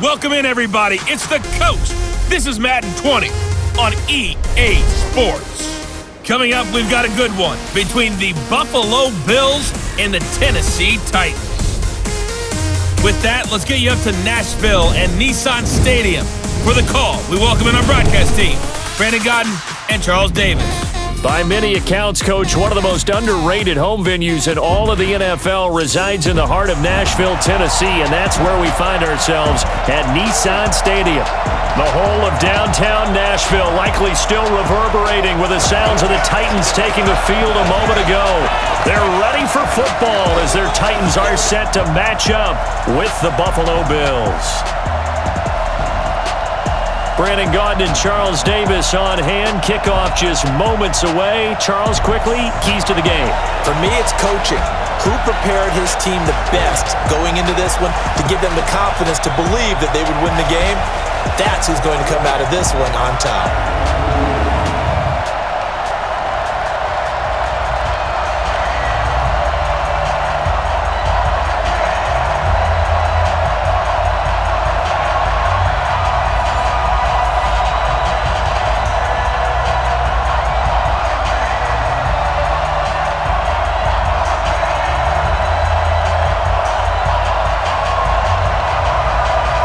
Welcome in, everybody. It's the Coach. This is Madden 20 on EA Sports. Coming up, we've got a good one between the Buffalo Bills and the Tennessee Titans. With that, let's get you up to Nashville and Nissan Stadium for the call. We welcome in our broadcast team, Brandon Godden and Charles Davis. By many accounts, Coach, one of the most underrated home venues in all of the NFL resides in the heart of Nashville, Tennessee, and that's where we find ourselves at Nissan Stadium. The whole of downtown Nashville likely still reverberating with the sounds of the Titans taking the field a moment ago. They're ready for football as their Titans are set to match up with the Buffalo Bills. Brandon Godden and Charles Davis on hand. Kickoff just moments away. Charles, quickly, keys to the game. For me, it's coaching. Who prepared his team the best going into this one to give them the confidence to believe that they would win the game? That's who's going to come out of this one on top.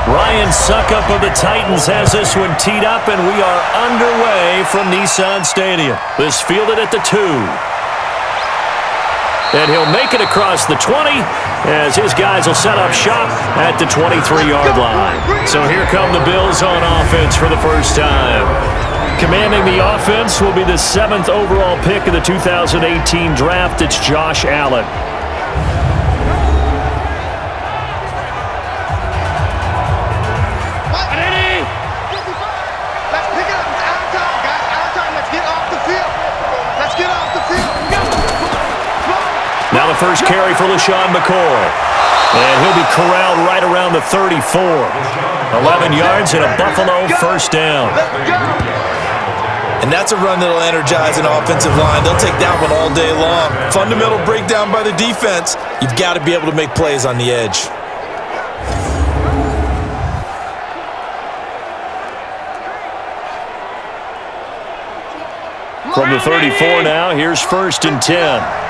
Ryan Suckup of the Titans has this one teed up, and we are underway from Nissan Stadium. This fielded at the 2. And he'll make it across the 20 as his guys will set up shop at the 23-yard line. So here come the Bills on offense for the first time. Commanding the offense will be the 7th overall pick of the 2018 draft. It's Josh Allen. Now the first carry for LaShawn McCoy. And he'll be corralled right around the 34. 11 yards and a Buffalo first down. And that's a run that'll energize an offensive line. They'll take that one all day long. Fundamental breakdown by the defense. You've got to be able to make plays on the edge. From the 34 now, here's 1st and 10.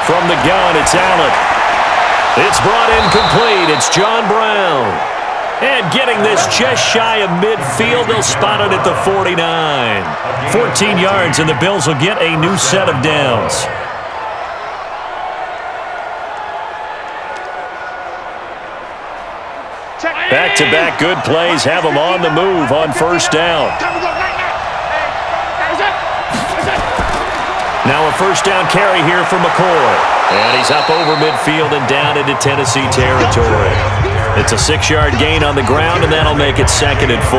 From the gun, it's Allen. It's brought in complete. It's John Brown. And getting this just shy of midfield, they'll spot it at the 49. 14 yards, and the Bills will get a new set of downs. Back-to-back good plays have them on the move on first down. Now a first down carry here for McCoy. And he's up over midfield and down into Tennessee territory. It's a 6-yard gain on the ground, and that'll make it 2nd and 4.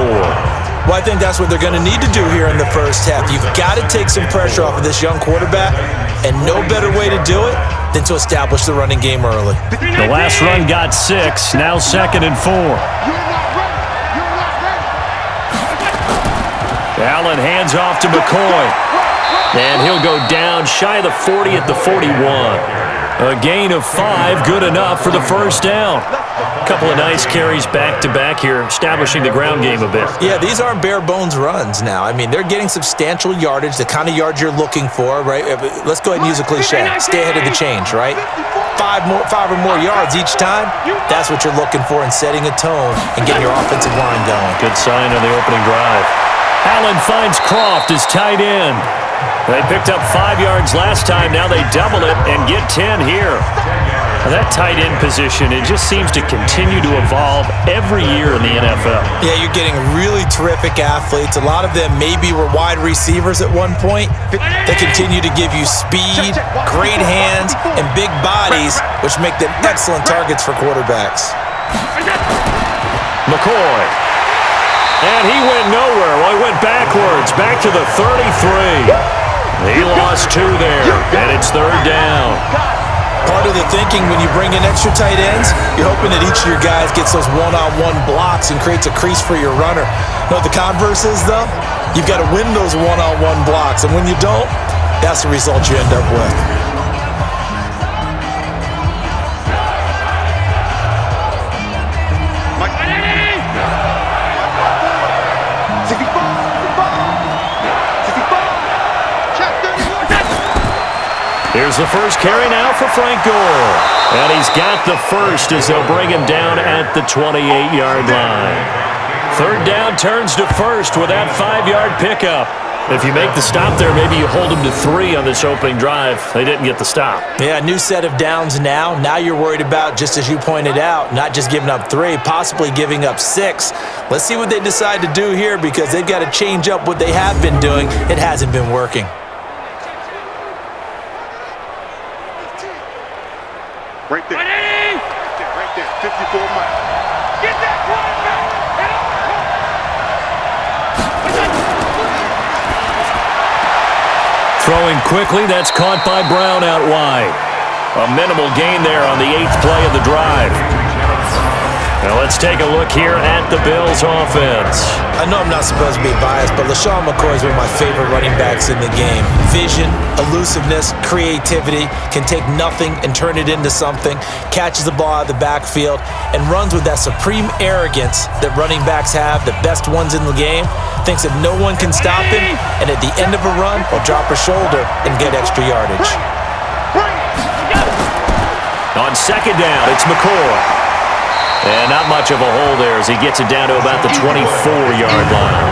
Well, I think that's what they're going to need to do here in the first half. You've got to take some pressure off of this young quarterback, and no better way to do it than to establish the running game early. The last run got 6, now 2nd and 4. Allen hands off to McCoy. And he'll go down shy of the 40 at the 41. A gain of 5, good enough for the first down. A couple of nice carries back-to-back here, establishing the ground game a bit. Yeah, these aren't bare-bones runs now. I mean, they're getting substantial yardage, the kind of yards you're looking for, right? Let's go ahead and use a cliche. Stay ahead of the change, right? 5 or more yards each time, that's what you're looking for in setting a tone and getting your offensive line going. Good sign on the opening drive. Allen finds Croft as tight end. They picked up 5 yards last time. Now they double it and get 10 here. Now that tight end position, it just seems to continue to evolve every year in the NFL. Yeah, you're getting really terrific athletes. A lot of them maybe were wide receivers at one point. They continue to give you speed, great hands, and big bodies, which make them excellent targets for quarterbacks. McCoy. And he went nowhere. Well, he went backwards, back to the 33. He lost 2 there, and it's 3rd down. Part of the thinking when you bring in extra tight ends, you're hoping that each of your guys gets those one-on-one blocks and creates a crease for your runner. You know what the converse is, though? You've got to win those one-on-one blocks, and when you don't, that's the result you end up with. Here's the first carry now for Frank Gore. And he's got the first as they'll bring him down at the 28-yard line. Third down turns to first with that 5-yard pickup. If you make the stop there, maybe you hold them to 3 on this opening drive. They didn't get the stop. Yeah, new set of downs now. Now you're worried about, just as you pointed out, not just giving up 3, possibly giving up 6. Let's see what they decide to do here because they've got to change up what they have been doing. It hasn't been working. Right there. Right there. 54 miles. Get that quarterback. Throwing quickly, that's caught by Brown out wide. A minimal gain there on the 8th play of the drive. Now let's take a look here at the Bills' offense. I know I'm not supposed to be biased, but LaShawn McCoy is one of my favorite running backs in the game. Vision, elusiveness, creativity, can take nothing and turn it into something, catches the ball out of the backfield, and runs with that supreme arrogance that running backs have, the best ones in the game, thinks that no one can stop him, and at the end of a run, will drop a shoulder and get extra yardage. On second down, it's McCoy. And not much of a hole there as he gets it down to about the 24-yard line.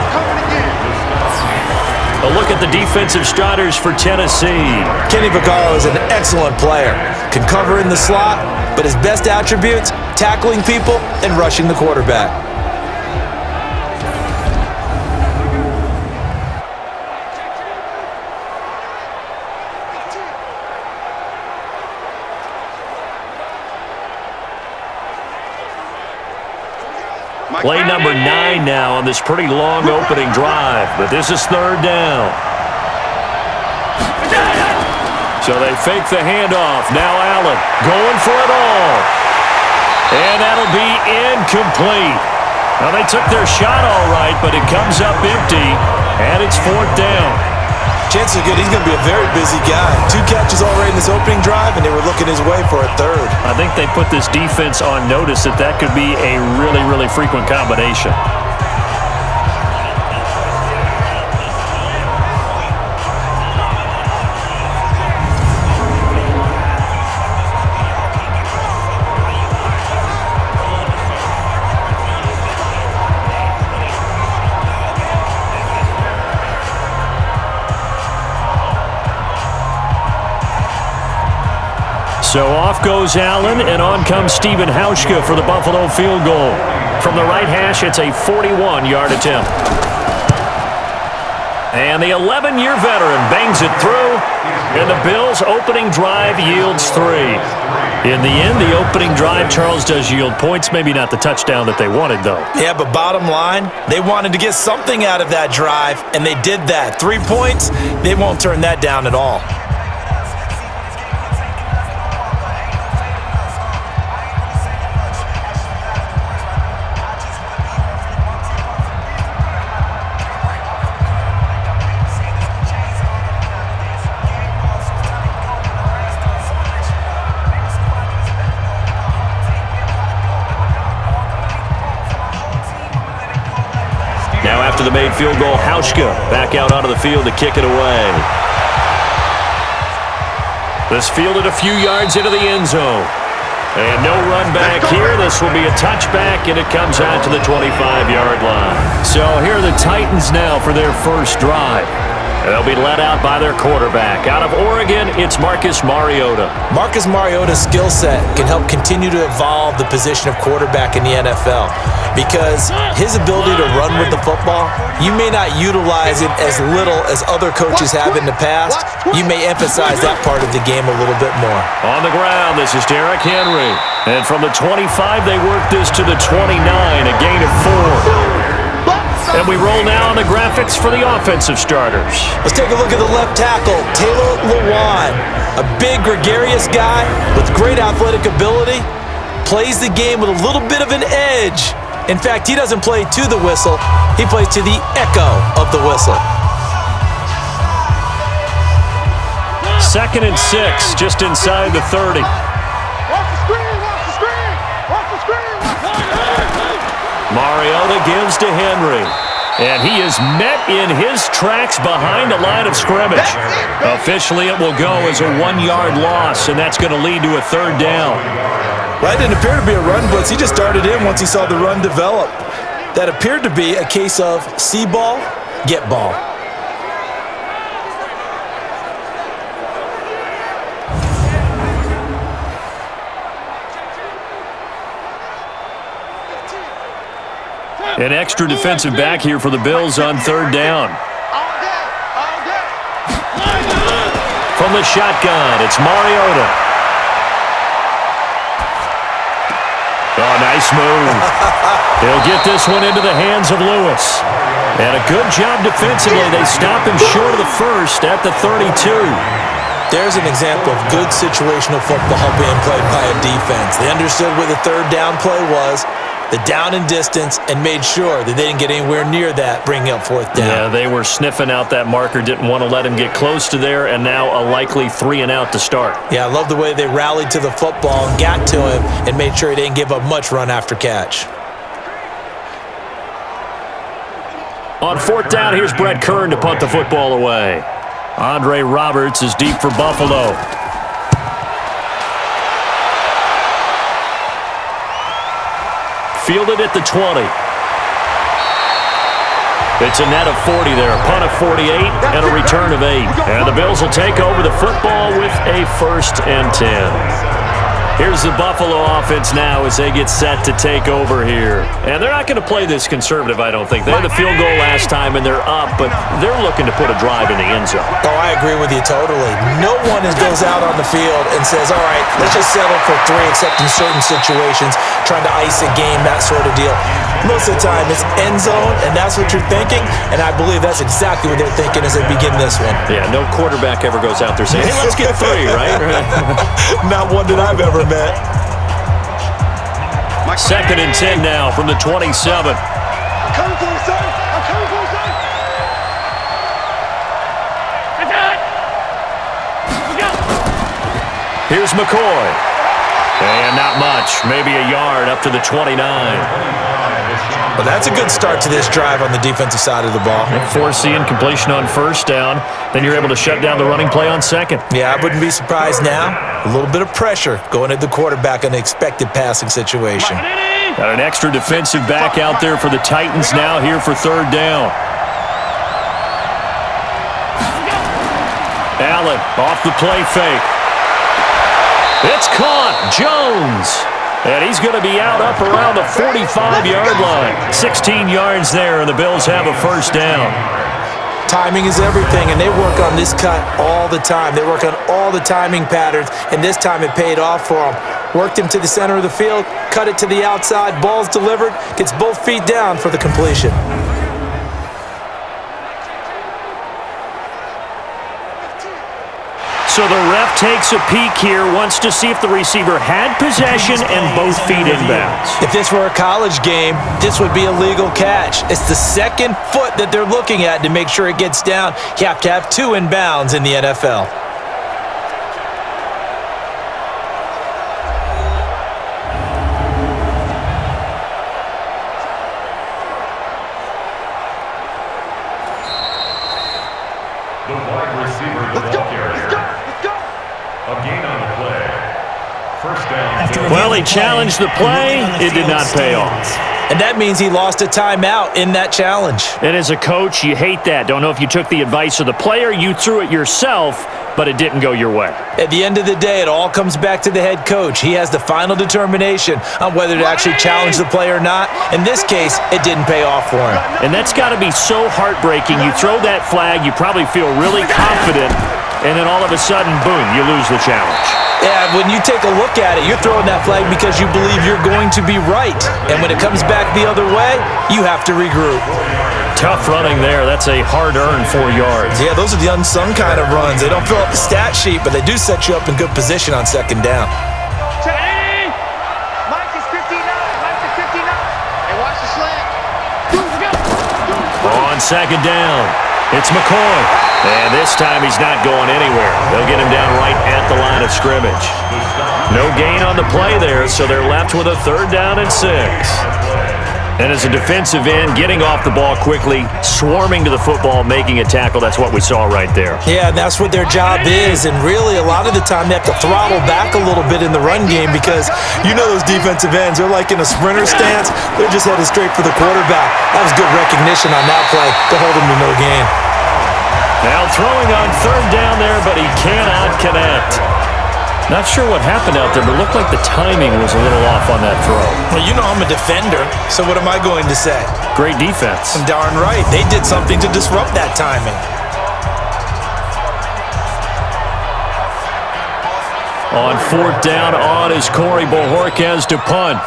A look at the defensive starters for Tennessee. Kenny Vaccaro is an excellent player. Can cover in the slot, but his best attributes, tackling people and rushing the quarterback. Play number 9 now on this pretty long opening drive, but this is third down. So they fake the handoff. Now Allen going for it all. And that'll be incomplete. Now they took their shot all right, but it comes up empty, and it's fourth down. Chances are good he's going to be a very busy guy. 2 catches already in this opening drive, and they were looking his way for a third. I think they put this defense on notice that could be a really, really frequent combination. So off goes Allen, and on comes Stephen Hauschka for the Buffalo field goal. From the right hash, it's a 41-yard attempt. And the 11-year veteran bangs it through, and the Bills' opening drive yields 3. In the end, the opening drive, Charles, does yield points. Maybe not the touchdown that they wanted, though. Yeah, but bottom line, they wanted to get something out of that drive, and they did that. 3 points, they won't turn that down at all. After the made field goal, Hauschka back out onto the field to kick it away. This fielded a few yards into the end zone. And no run back here. This will be a touchback, and it comes out to the 25-yard line. So here are the Titans now for their first drive. They'll be led out by their quarterback. Out of Oregon, it's Marcus Mariota. Marcus Mariota's skill set can help continue to evolve the position of quarterback in the NFL because his ability to run with the football, you may not utilize it as little as other coaches have in the past. You may emphasize that part of the game a little bit more. On the ground, this is Derrick Henry. And from the 25, they work this to the 29, a gain of 4. And we roll now on the graphics for the offensive starters. Let's take a look at the left tackle, Taylor Lewan. A big, gregarious guy with great athletic ability. Plays the game with a little bit of an edge. In fact, he doesn't play to the whistle. He plays to the echo of the whistle. 2nd and 6, just inside the 30. Mariota gives to Henry. And he is met in his tracks behind the line of scrimmage. Officially, it will go as a 1-yard loss, and that's going to lead to a third down. Well, it didn't appear to be a run blitz. He just darted in once he saw the run develop. That appeared to be a case of see ball, get ball. An extra defensive back here for the Bills on third down. From the shotgun, it's Mariota. Oh, nice move. They'll get this one into the hands of Lewis. And a good job defensively. They stop him short of the first at the 32. There's an example of good situational football being played by a defense. They understood where the third down play was, the down and distance, and made sure that they didn't get anywhere near that, bringing up fourth down. Yeah, they were sniffing out that marker, didn't want to let him get close to there, and now a likely 3-and-out to start. Yeah, I love the way they rallied to the football and got to him and made sure he didn't give up much run after catch. On fourth down, here's Brett Kern to punt the football away. Andre Roberts is deep for Buffalo. Fielded at the 20. It's a net of 40 there. Punt of 48 and a return of 8. And the Bills will take over the football with a 1st and 10. Here's the Buffalo offense now as they get set to take over here. And they're not going to play this conservative, I don't think. They had the field goal last time, and they're up, but they're looking to put a drive in the end zone. Oh, I agree with you totally. No one goes out on the field and says, all right, let's just settle for 3, except in certain situations, trying to ice a game, that sort of deal. Most of the time, it's end zone, and that's what you're thinking, and I believe that's exactly what they're thinking as they begin this one. Yeah, no quarterback ever goes out there saying, hey, let's get 3, right? Not one that I've ever met. 2nd and 10 now from the 27. I'm coming for you, son. I'm coming for you, son. Here's McCoy. And not much. Maybe a yard up to the 29. Well, that's a good start to this drive on the defensive side of the ball. Forcing completion on first down. Then you're able to shut down the running play on second. Yeah, I wouldn't be surprised now. A little bit of pressure going at the quarterback in an expected passing situation. Got an extra defensive back out there for the Titans now here for third down. Allen off the play fake. It's caught. Jones. And he's going to be out up around the 45-yard line. 16 yards there, and the Bills have a first down. Timing is everything, and they work on this cut all the time. They work on all the timing patterns, and this time it paid off for them. Worked him to the center of the field, cut it to the outside, ball's delivered, gets both feet down for the completion. So the ref takes a peek here, wants to see if the receiver had possession and both feet inbounds. If this were a college game, this would be a legal catch. It's the second foot that they're looking at to make sure it gets down. You have to have 2 inbounds in the NFL. Well, he challenged the play. It did not pay off. And that means he lost a timeout in that challenge. And as a coach, you hate that. Don't know if you took the advice of the player, you threw it yourself, but it didn't go your way. At the end of the day, it all comes back to the head coach. He has the final determination on whether to actually challenge the play or not. In this case, it didn't pay off for him. And that's got to be so heartbreaking. You throw that flag, you probably feel really confident, and then all of a sudden, boom, you lose the challenge. Yeah, when you take a look at it, you're throwing that flag because you believe you're going to be right. And when it comes back the other way, you have to regroup. Tough running there. That's a hard-earned 4 yards. Yeah, those are the unsung kind of runs. They don't fill up the stat sheet, but they do set you up in good position on second down. Mike is 59. Mike is 59. Hey, watch the slant. On second down, it's McCoy. And this time he's not going anywhere. They'll get him down right at the line of scrimmage. No gain on the play there, so they're left with a 3rd down and 6. And as a defensive end, getting off the ball quickly, swarming to the football, making a tackle, that's what we saw right there. Yeah, that's what their job is, and really a lot of the time they have to throttle back a little bit in the run game because you know those defensive ends, they're like in a sprinter stance. They're just headed straight for the quarterback. That was good recognition on that play to hold him to no gain. Now throwing on third down there, but he cannot connect. Not sure what happened out there, but it looked like the timing was a little off on that throw. Well, you know I'm a defender, so what am I going to say? Great defense. Darn right. They did something to disrupt that timing. On fourth down, on is Corey Bojorquez to punt.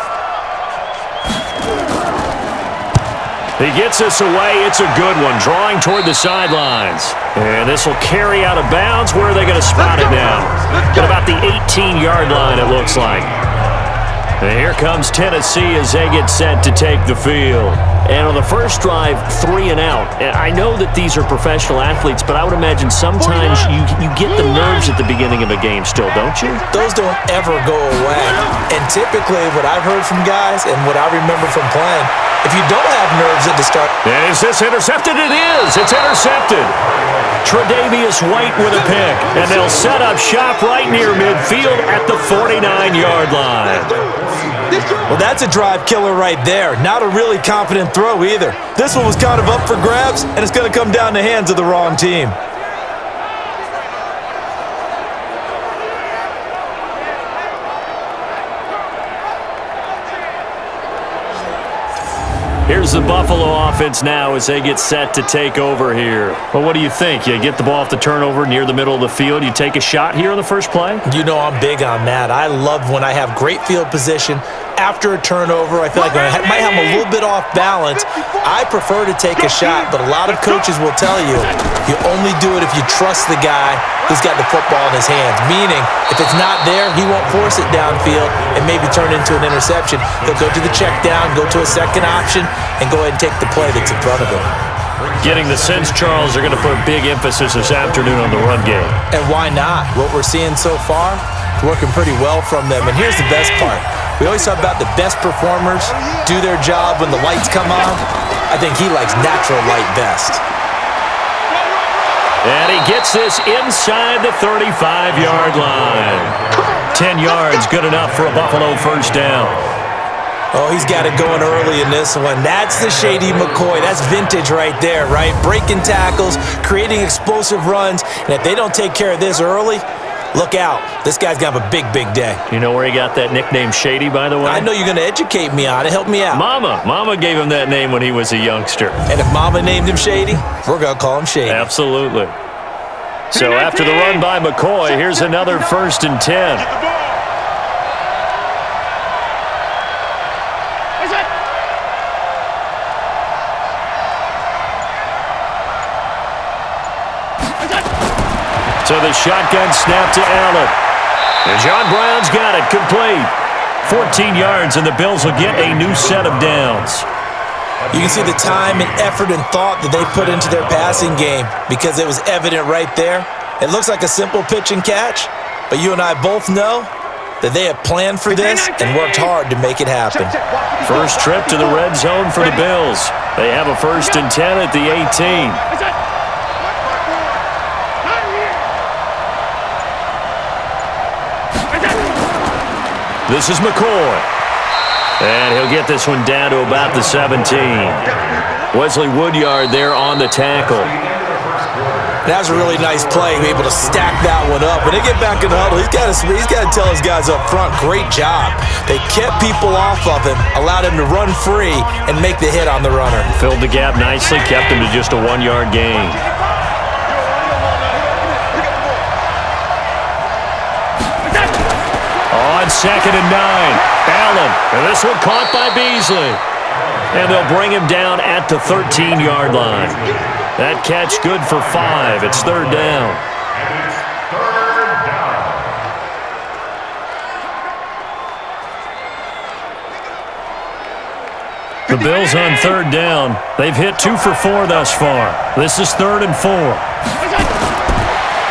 He gets this away. It's a good one, drawing toward the sidelines. And this will carry out of bounds. Where are they going to spot it now? At about the 18-yard line, it looks like. And here comes Tennessee as they get set to take the field. And on the first drive, 3 and out. And I know that these are professional athletes, but I would imagine sometimes you get the nerves at the beginning of a game still, don't you? Those don't ever go away. And typically what I've heard from guys and what I remember from playing, if you don't have nerves at the start. Is this intercepted? It is. It's intercepted. Tre'Davious White with a pick. And they'll set up shop right near midfield at the 49-yard line. Well, that's a drive killer right there. Not a really confident throw either. This one was kind of up for grabs, and it's going to come down the hands of the wrong team. Here's the Buffalo offense now as they get set to take over here. Well, what do you think? You get the ball off the turnover near the middle of the field. You take a shot here on the first play? You know I'm big on that. I love when I have great field position. After a turnover, I feel like I might have a little bit off balance. I prefer to take a shot, but a lot of coaches will tell you, you only do it if you trust the guy who's got the football in his hands. Meaning, if it's not there, he won't force it downfield and maybe turn into an interception. He'll go to the check down, go to a second option, and go ahead and take the play that's in front of him. Getting the sense, Charles, they're going to put big emphasis this afternoon on the run game. And why not? What we're seeing so far, working pretty well from them. And here's the best part. We always talk about the best performers do their job when the lights come on. I think he likes natural light best. And he gets this inside the 35-yard line. 10 yards, good enough for a Buffalo first down. Oh, he's got it going early in this one. That's the Shady McCoy. That's vintage right there, right? Breaking tackles, creating explosive runs. And if they don't take care of this early, look out. This guy's going to have a big, big day. You know where he got that nickname Shady, by the way? I know you're going to educate me on it. Help me out. Mama gave him that name when he was a youngster. And if Mama named him Shady, we're going to call him Shady. Absolutely. So after the run by McCoy, here's another 1st and 10. So the shotgun snap to Allen. And John Brown's got it complete. 14 yards, and the Bills will get a new set of downs. You can see the time and effort and thought that they put into their passing game because it was evident right there. It looks like a simple pitch and catch, but you and I both know that they have planned for this and worked hard to make it happen. First trip to the red zone for the Bills. They have a 1st and 10 at the 18. This is McCoy. And he'll get this one down to about the 17. Wesley Woodyard there on the tackle. That was a really nice play, able to stack that one up. When they get back in the huddle, he's got to tell his guys up front, great job. They kept people off of him, allowed him to run free and make the hit on the runner. Filled the gap nicely, kept him to just a 1-yard gain. On 2nd and 9, Allen, and this one caught by Beasley. And they'll bring him down at the 13-yard line. That catch good for 5. It's 3rd down. The Bills on 3rd down. They've hit 2 for 4 thus far. This is 3rd and 4.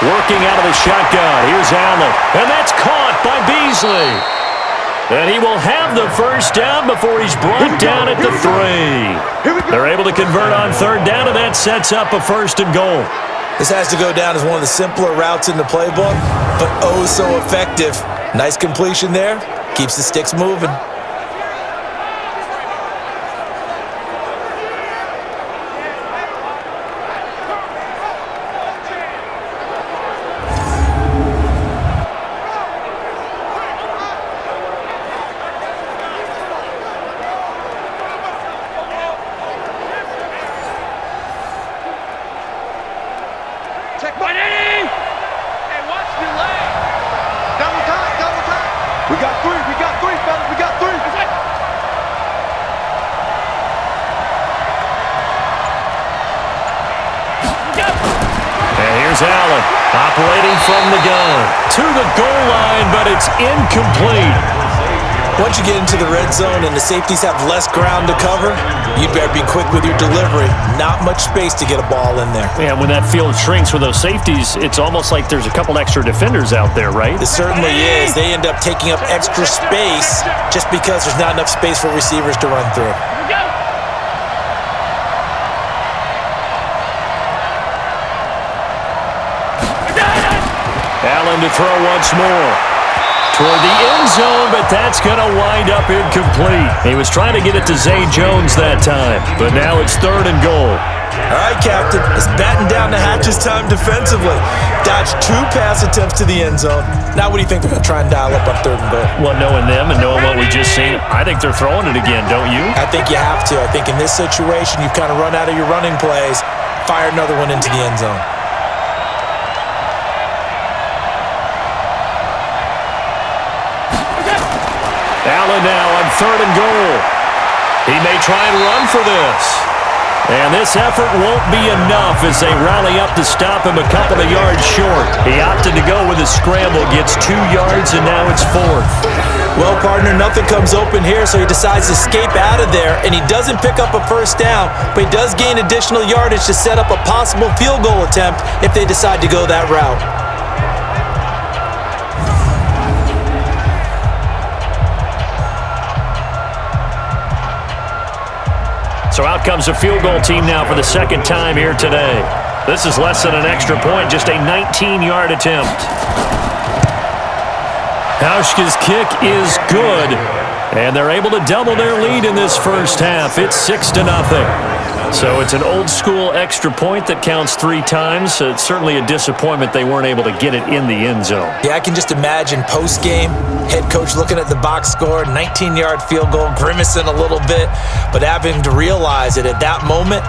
Working out of the shotgun. Here's Allen. And that's caught by Beasley. And he will have the first down before he's brought down at the 3. They're able to convert on third down, and that sets up a 1st and goal. This has to go down as one of the simpler routes in the playbook, but oh so effective. Nice completion there. Keeps the sticks moving. Allen operating from the gun to the goal line, but it's incomplete. Once you get into the red zone and the safeties have less ground to cover, you better be quick with your delivery. Not much space to get a ball in there. Yeah, when that field shrinks with those safeties, it's almost like there's a couple extra defenders out there, right? It certainly is. They end up taking up extra space just because there's not enough space for receivers to run through. Allen to throw once more. Toward the end zone, but that's going to wind up incomplete. He was trying to get it to Zay Jones that time, but now it's 3rd and goal. All right, Captain. It's batten down the hatches time defensively. Dodged 2 pass attempts to the end zone. Now what do you think they're going to try and dial up on 3rd and goal? Well, knowing them and knowing what we just seen, I think they're throwing it again, don't you? I think you have to. I think in this situation, you've kind of run out of your running plays. Fire another one into the end zone. Allen now on 3rd and goal. He may try and run for this. And this effort won't be enough as they rally up to stop him a couple of yards short. He opted to go with a scramble, gets 2 yards, and now it's 4th. Well, partner, nothing comes open here, so he decides to escape out of there, and he doesn't pick up a first down, but he does gain additional yardage to set up a possible field goal attempt if they decide to go that route. So out comes the field goal team now for the 2nd time here today. This is less than an extra point, just a 19-yard attempt. Hauschka's kick is good, and they're able to double their lead in this first half. It's 6-0. So it's an old-school extra point that counts 3 times. So it's certainly a disappointment they weren't able to get it in the end zone. Yeah, I can just imagine post-game, head coach looking at the box score, 19-yard field goal, grimacing a little bit, but having to realize that at that moment,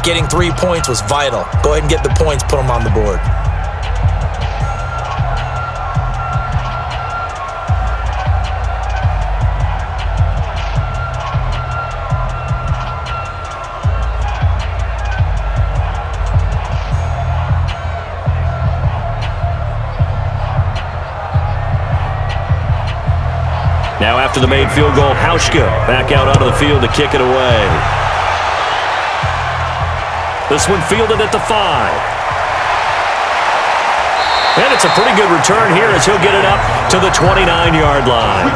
getting 3 points was vital. Go ahead and get the points, put them on the board. Now after the made field goal, Hauschka back out onto the field to kick it away. This one fielded at the 5. And it's a pretty good return here as he'll get it up to the 29-yard line.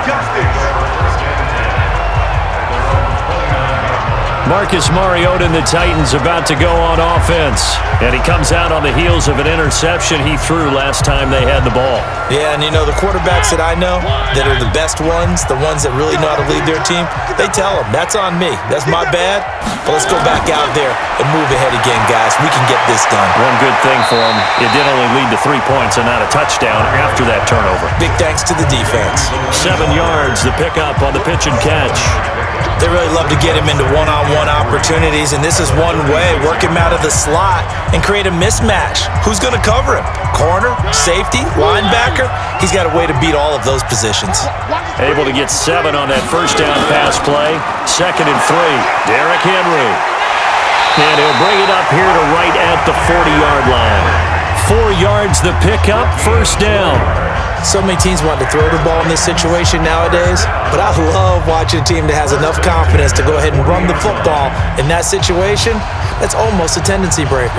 Marcus Mariota and the Titans about to go on offense. And he comes out on the heels of an interception he threw last time they had the ball. Yeah, and you know, the quarterbacks that I know that are the best ones, the ones that really know how to lead their team, they tell them, that's on me. That's my bad. But let's go back out there and move ahead again, guys. We can get this done. One good thing for him, it did only lead to 3 points and not a touchdown after that turnover. Big thanks to the defense. 7 yards, the pickup on the pitch and catch. They really love to get him into one-on-one opportunities, and this is one way. Work him out of the slot and create a mismatch. Who's going to cover him? Corner, safety, linebacker? He's got a way to beat all of those positions. Able to get 7 on that first down pass play. 2nd and 3. Derrick Henry. And he'll bring it up here to right at the 40-yard line. 4 yards the pickup, first down. So many teams want to throw the ball in this situation nowadays, but I love watching a team that has enough confidence to go ahead and run the football. In that situation, that's almost a tendency breaker.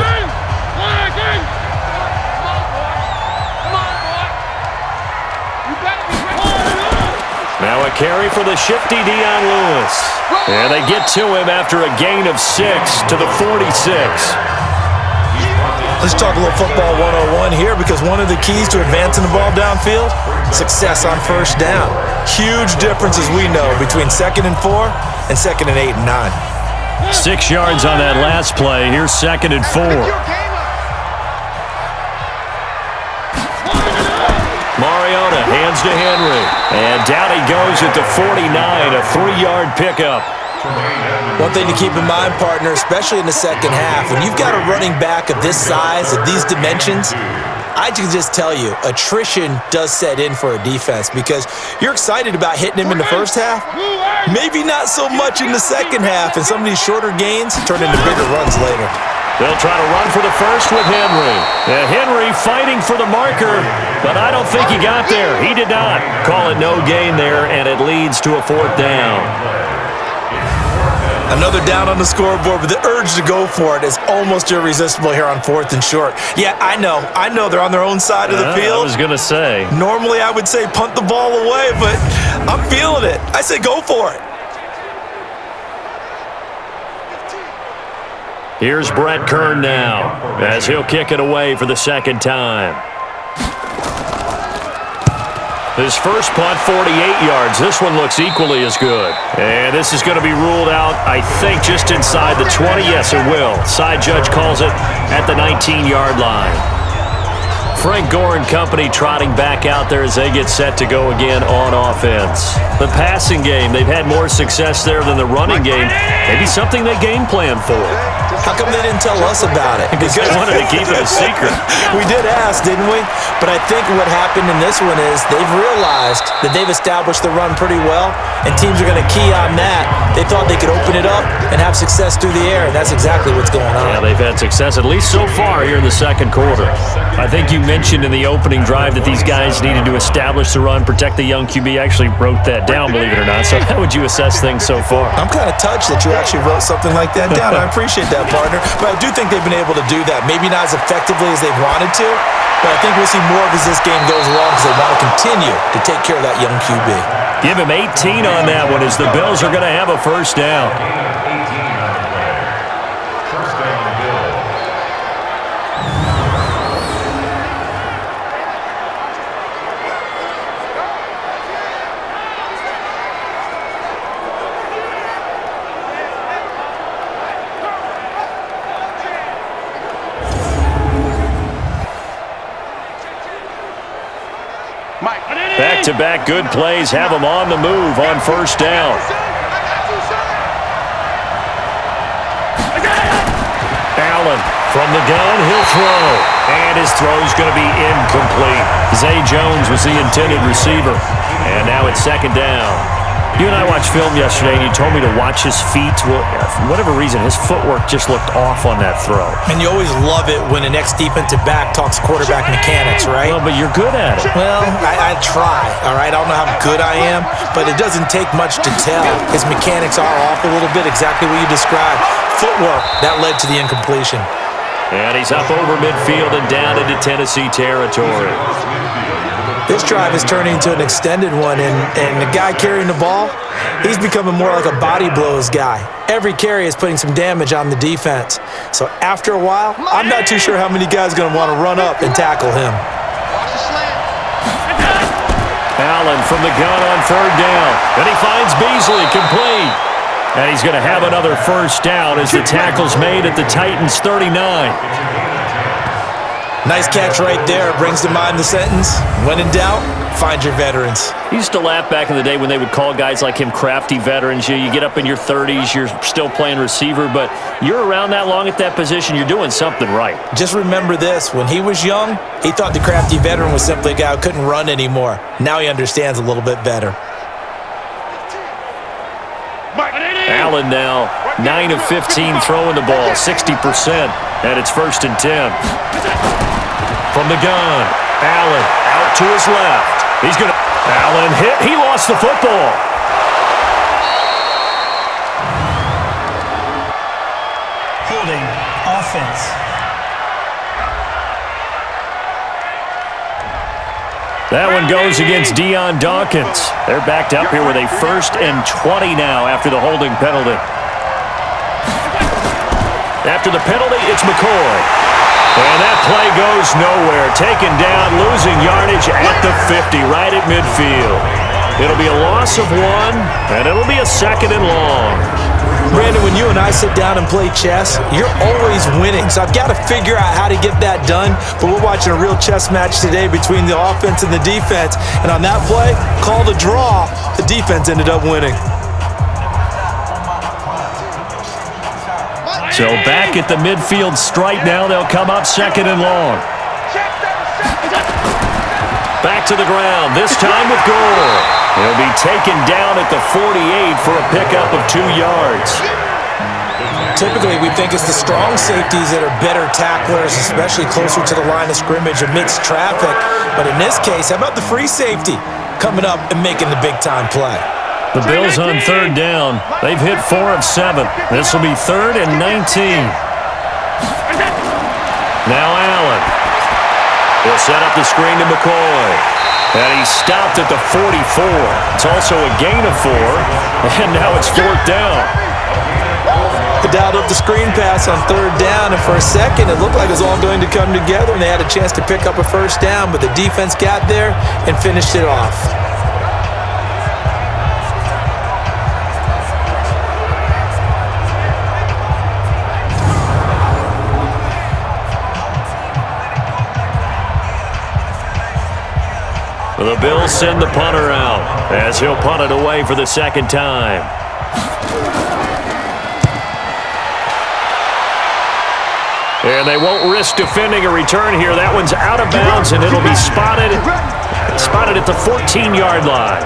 Now a carry for the shifty Dion Lewis. And they get to him after a gain of 6 to the 46. Let's talk a little football 101 here, because one of the keys to advancing the ball downfield, success on first down. Huge difference, as we know, between 2nd and 4 and 2nd and 8 and 9. 6 yards on that last play. Here's 2nd and 4. Mariota hands to Henry. And down he goes at the 49, a 3-yard pickup. One thing to keep in mind, partner, especially in the second half, when you've got a running back of this size, of these dimensions, I can just tell you, attrition does set in for a defense, because you're excited about hitting him in the first half, maybe not so much in the second half, and some of these shorter gains turn into bigger runs later. They'll try to run for the first with Henry. And Henry fighting for the marker, but I don't think he got there. He did not. Call it no gain there, and it leads to a 4th down. Another down on the scoreboard, but the urge to go for it is almost irresistible here on 4th and short. Yeah, I know they're on their own side of the field. I was going to say. Normally I would say punt the ball away, but I'm feeling it. I say go for it. Here's Brett Kern now, as he'll kick it away for the 2nd time. His first punt, 48 yards. This one looks equally as good. And this is going to be ruled out, I think, just inside the 20. Yes, it will. Side judge calls it at the 19-yard line. Frank Gore and company trotting back out there as they get set to go again on offense. The passing game, they've had more success there than the running game. Maybe something they game plan for. How come they didn't tell us about it? Because they wanted to keep it a secret. We did ask, didn't we? But I think what happened in this one is they've realized that they've established the run pretty well, and teams are going to key on that. They thought they could open it up and have success through the air, and that's exactly what's going on. Yeah, they've had success, at least so far here in the second quarter. I think you mentioned in the opening drive that these guys needed to establish the run, protect the young QB. I actually wrote that down, believe it or not. So how would you assess things so far? I'm kind of touched that you actually wrote something like that down. I appreciate that, partner. But I do think they've been able to do that. Maybe not as effectively as they've wanted to, but I think we'll see more of as this game goes along, because they want to continue to take care of that young QB. Give him 18 on that one, as the Bills are going to have a first down. Back-to-back good plays have them on the move on first down. Allen from the gun, he'll throw. And his throw's going to be incomplete. Zay Jones was the intended receiver. And now it's 2nd down. You and I watched film yesterday, and you told me to watch his feet. Well, for whatever reason, his footwork just looked off on that throw. And you always love it when the next defensive back talks quarterback mechanics, right? Well, but you're good at it. Well, I try, all right? I don't know how good I am, but it doesn't take much to tell. His mechanics are off a little bit, exactly what you described. Footwork, that led to the incompletion. And he's up over midfield and down into Tennessee territory. This drive is turning into an extended one, and the guy carrying the ball, he's becoming more like a body blows guy. Every carry is putting some damage on the defense. So after a while, I'm not too sure how many guys are going to want to run up and tackle him. Allen from the gun on 3rd down. And he finds Beasley complete. And he's going to have another first down as the tackle's made at the Titans' 39. Nice catch right there. Brings to mind the sentence, when in doubt, find your veterans. I used to laugh back in the day when they would call guys like him crafty veterans. You get up in your 30s, you're still playing receiver, but you're around that long at that position, you're doing something right. Just remember this. When he was young, he thought the crafty veteran was simply a guy who couldn't run anymore. Now he understands a little bit better. Allen now, 9 of 15 throwing the ball, 60%, and it's 1st and 10. From the gun, Allen out to his left. He's going to, Allen hit, he lost the football. Holding, offense. That one goes against Deion Dawkins. They're backed up here with a 1st and 20 now after the holding penalty. After the penalty, it's McCoy. And that play goes nowhere. Taken down, losing yardage at the 50, right at midfield. It'll be a loss of 1, and it'll be a 2nd and long. Brandon, when you and I sit down and play chess, you're always winning. So I've got to figure out how to get that done. But we're watching a real chess match today between the offense and the defense. And on that play, called a draw, the defense ended up winning. So back at the midfield stripe now. They'll come up 2nd and long. Back to the ground, this time with Gore. He'll be taken down at the 48 for a pickup of 2 yards. Typically, we think it's the strong safeties that are better tacklers, especially closer to the line of scrimmage amidst traffic. But in this case, how about the free safety coming up and making the big-time play? The Bills on 3rd down. They've hit 4 of 7. This will be 3rd and 19. Now Allen. He'll set up the screen to McCoy. And he stopped at the 44. It's also a gain of 4. And now it's 4th down. They dialed up the screen pass on 3rd down, and for a second it looked like it was all going to come together, and they had a chance to pick up a 1st down, but the defense got there and finished it off. The Bills send the punter out as he'll punt it away for the 2nd time. And they won't risk defending a return here. That one's out of bounds, and it'll be spotted at the 14-yard line.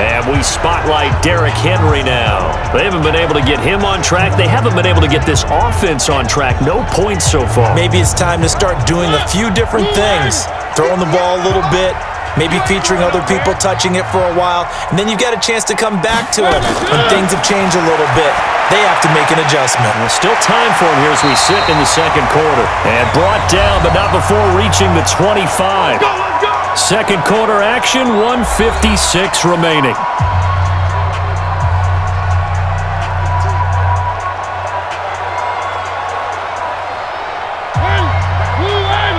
And we spotlight Derrick Henry now. They haven't been able to get him on track. They haven't been able to get this offense on track. No points so far. Maybe it's time to start doing a few different things. Throwing the ball a little bit, maybe featuring other people touching it for a while, and then you've got a chance to come back to it when things have changed a little bit. They have to make an adjustment. Well, still time for him here as we sit in the 2nd quarter. And brought down, but not before reaching the 25. 2nd quarter action, 1:56 remaining.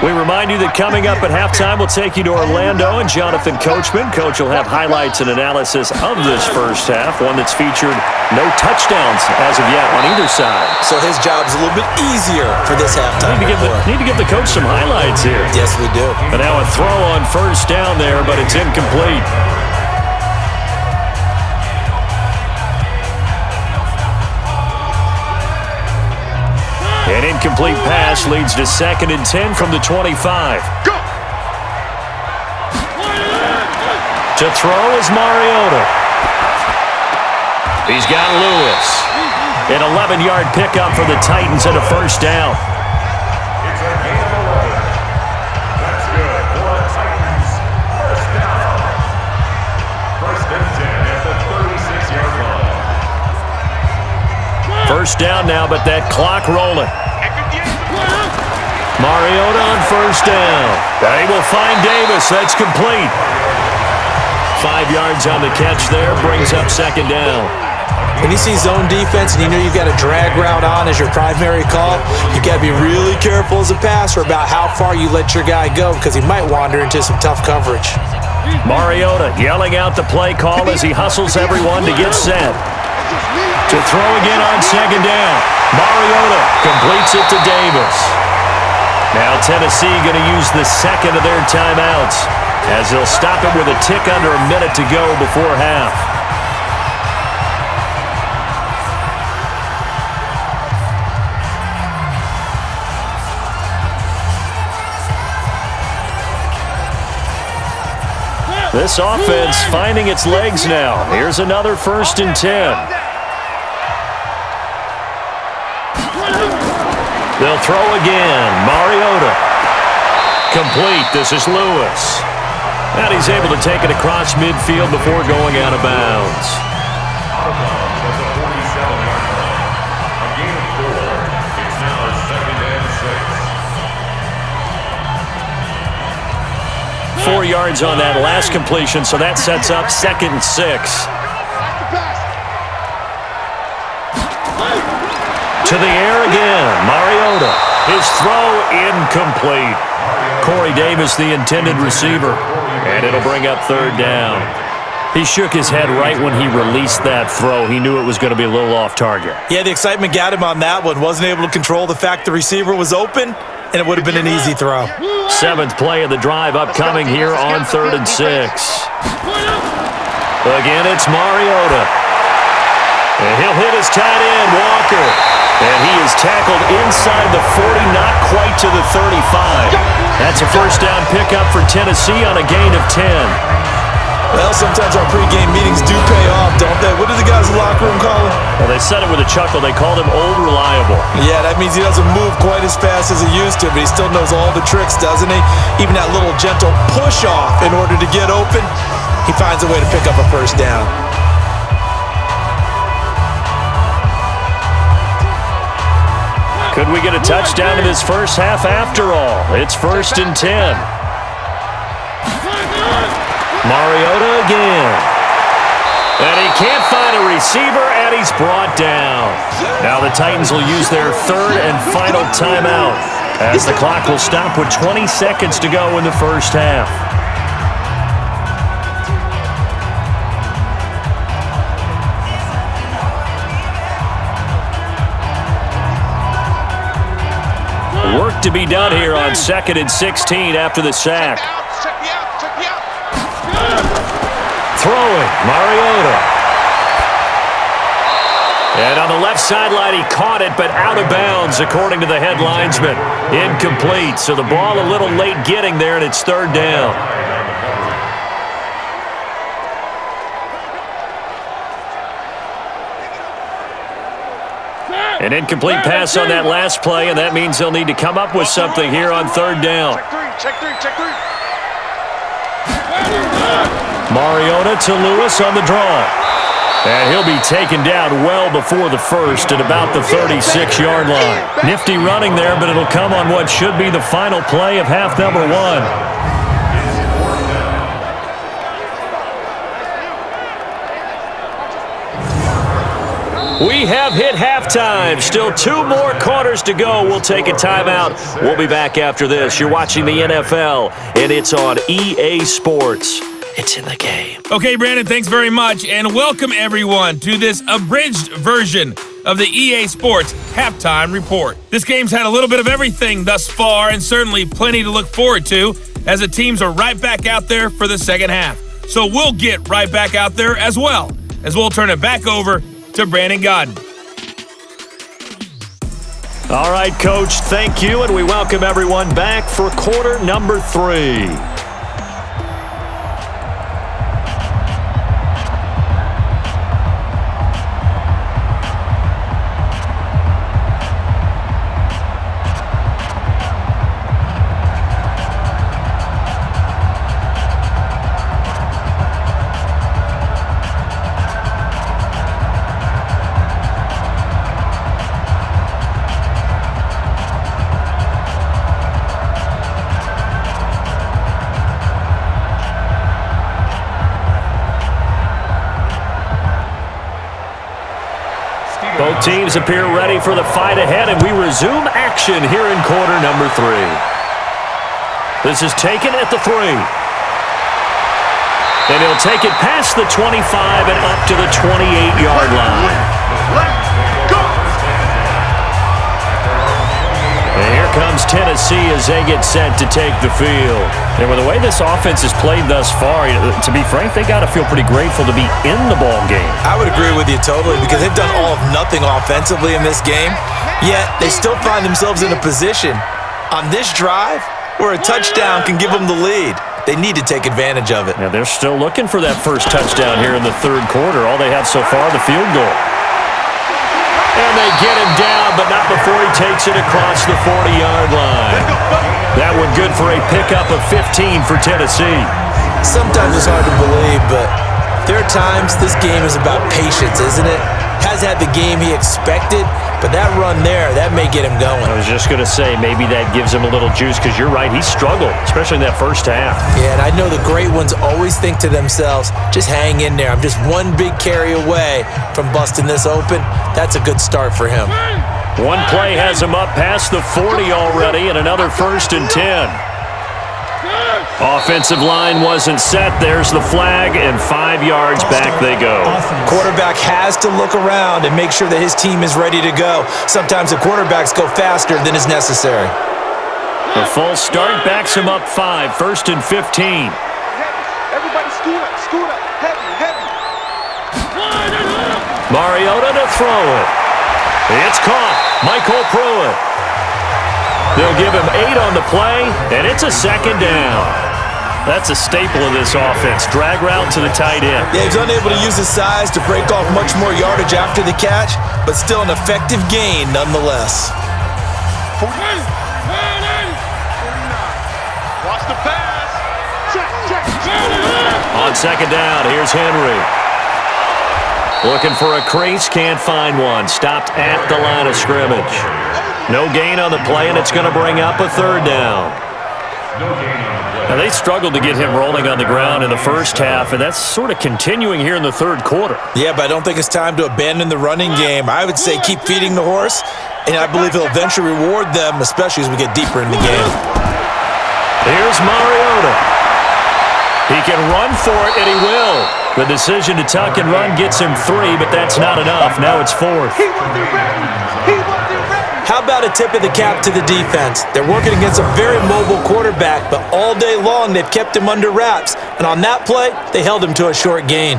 We remind you that coming up at halftime, we'll take you to Orlando and Jonathan Coachman. Coach will have highlights and analysis of this 1st half, one that's featured no touchdowns as of yet on either side. So his job's a little bit easier for this halftime. Need to give the coach some highlights here. Yes, we do. And now a throw on 1st down there, but it's incomplete. An incomplete pass leads to 2nd and 10 from the 25. Go! To throw is Mariota. He's got Lewis. An 11-yard pickup for the Titans and a 1st down. That's good. For the Titans, 1st down. 1st and 10 at the 36-yard line. 1st down now, but that clock rolling. Mariota on 1st down. They will find Davis. That's complete. 5 yards on the catch there. Brings up 2nd down. When you see zone defense and you know you've got a drag route on as your primary call, you've got to be really careful as a passer about how far you let your guy go because he might wander into some tough coverage. Mariota yelling out the play call as he hustles everyone to get set. To throw again on 2nd down. Mariota completes it to Davis. Now Tennessee going to use the 2nd of their timeouts as they'll stop it with a tick under a minute to go before half. This offense finding its legs now. Here's another 1st and 10. They'll throw again. Mariota. Complete. This is Lewis. And he's able to take it across midfield before going out of bounds. Out of bounds at the 47-yard line. A gain of 4. It's now 2nd and 6. 4 yards on that last completion, so that sets up 2nd and 6. To the air again, Mariota. His throw incomplete. Corey Davis, the intended receiver, and it'll bring up 3rd down. He shook his head right when he released that throw. He knew it was going to be a little off target. Yeah, the excitement got him on that one. Wasn't able to control the fact the receiver was open, and it would have been an easy throw. 7th play of the drive upcoming here on 3rd and 6. Again, it's Mariota. And he'll hit his tight end, Walker. And he is tackled inside the 40, not quite to the 35. That's a 1st down pickup for Tennessee on a gain of 10. Well, sometimes our pregame meetings do pay off, don't they? What do the guys in the locker room call him? Well, they said it with a chuckle. They called him Old Reliable. Yeah, that means he doesn't move quite as fast as he used to, but he still knows all the tricks, doesn't he? Even that little gentle push-off in order to get open, he finds a way to pick up a 1st down. Could we get a touchdown in this first half after all? It's 1st and 10. Mariota again. And he can't find a receiver, and he's brought down. Now the Titans will use their 3rd and final timeout as the clock will stop with 20 seconds to go in the first half. Work to be done here on 2nd and 16 after the sack. Throwing, Mariota. And on the left sideline, he caught it, but out of bounds, according to the head linesman. Incomplete, so the ball a little late getting there, and it's 3rd down. An incomplete pass on that last play, and that means they'll need to come up with something here on 3rd down. Check three. Mariota to Lewis on the draw. And he'll be taken down well before the 1st at about the 36-yard line. Nifty running there, but it'll come on what should be the final play of half number 1. We have hit halftime. Still 2 more quarters to go. We'll take a timeout. We'll be back after this. You're watching the NFL, and it's on EA Sports. It's in the game. Okay, Brandon, thanks very much, and welcome everyone to this abridged version of the EA Sports Halftime Report. This game's had a little bit of everything thus far, and certainly plenty to look forward to, as the teams are right back out there for the second half. So we'll get right back out there as well, as we'll turn it back over to Brandon Godden. All right, Coach, thank you, and we welcome everyone back for quarter number 3. Both teams appear ready for the fight ahead, and we resume action here in quarter number 3. This is taken at the 3. And he'll take it past the 25 and up to the 28-yard line. And here comes Tennessee as they get set to take the field. And with the way this offense has played thus far, to be frank, they got to feel pretty grateful to be in the ball game. I would agree with you totally, because they've done all of nothing offensively in this game, yet they still find themselves in a position on this drive where a touchdown can give them the lead. They need to take advantage of it. Now they're still looking for that first touchdown here in the 3rd quarter. All they have so far, the field goal. And they get him down, but not before he takes it across the 40-yard line. That one good for a pickup of 15 for Tennessee. Sometimes it's hard to believe, but there are times this game is about patience, isn't it? Has had the game he expected, but that run there, that may get him going. I was just going to say, maybe that gives him a little juice, because you're right, he struggled, especially in that first half. Yeah, and I know the great ones always think to themselves, just hang in there. I'm just one big carry away from busting this open. That's a good start for him. One play has him up past the 40 already, and another 1st and 10. Offensive line wasn't set. There's the flag, and 5 yards back they go. Quarterback has to look around and make sure that his team is ready to go. Sometimes the quarterbacks go faster than is necessary. The false start backs him up 5, 1st and 15. Everybody scoot up, heavy. Mariota to throw it. It's caught. Michael Pruitt. They'll give him 8 on the play, and it's a 2nd down. That's a staple of this offense. Drag route to the tight end. Yeah, he's unable to use his size to break off much more yardage after the catch, but still an effective gain nonetheless. Watch the pass. Check. On 2nd down, here's Henry. Looking for a crease, can't find one. Stopped at the line of scrimmage. No gain on the play, and it's going to bring up a 3rd down. Now, they struggled to get him rolling on the ground in the first half, and that's sort of continuing here in the 3rd quarter. Yeah, but I don't think it's time to abandon the running game. I would say keep feeding the horse, and I believe he'll eventually reward them, especially as we get deeper in the game. Here's Mariota. He can run for it, and he will. The decision to tuck and run gets him 3, but that's not enough. Now it's 4th. How about a tip of the cap to the defense? They're working against a very mobile quarterback, but all day long they've kept him under wraps. And on that play, they held him to a short gain.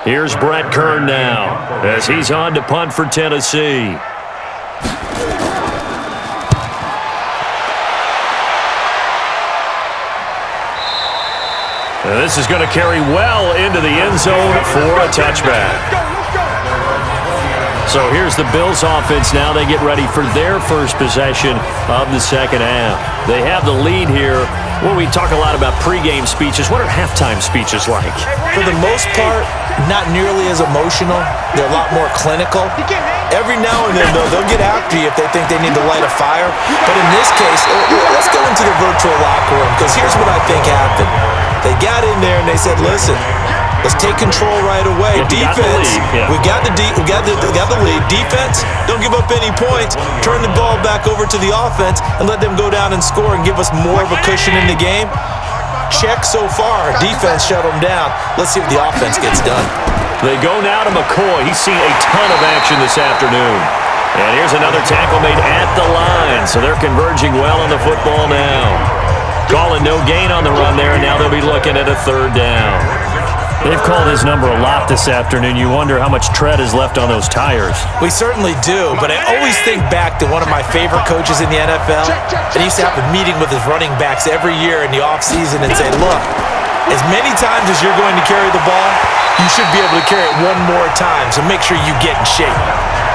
Here's Brett Kern now as he's on to punt for Tennessee. This is going to carry well into the end zone for a touchback. So here's the Bills offense now. They get ready for their first possession of the 2nd half. They have the lead here. Well, we talk a lot about pregame speeches. What are halftime speeches like? For the most part, not nearly as emotional. They're a lot more clinical. Every now and then, though, they'll get after you if they think they need to light a fire. But in this case, let's go into the virtual locker room, because here's what I think happened. They got in there and they said, listen, let's take control right away. Defense, we got the lead. Defense, don't give up any points. Turn the ball back over to the offense and let them go down and score and give us more of a cushion in the game. Check so far. Defense shut them down. Let's see if the offense gets done. They go now to McCoy. He's seen a ton of action this afternoon. And here's another tackle made at the line. So they're converging well on the football now. Calling no gain on the run there, and now they'll be looking at a 3rd down. They've called his number a lot this afternoon. You wonder how much tread is left on those tires. We certainly do, but I always think back to one of my favorite coaches in the NFL. And he used to have a meeting with his running backs every year in the offseason and say, look, as many times as you're going to carry the ball, you should be able to carry it one more time, so make sure you get in shape.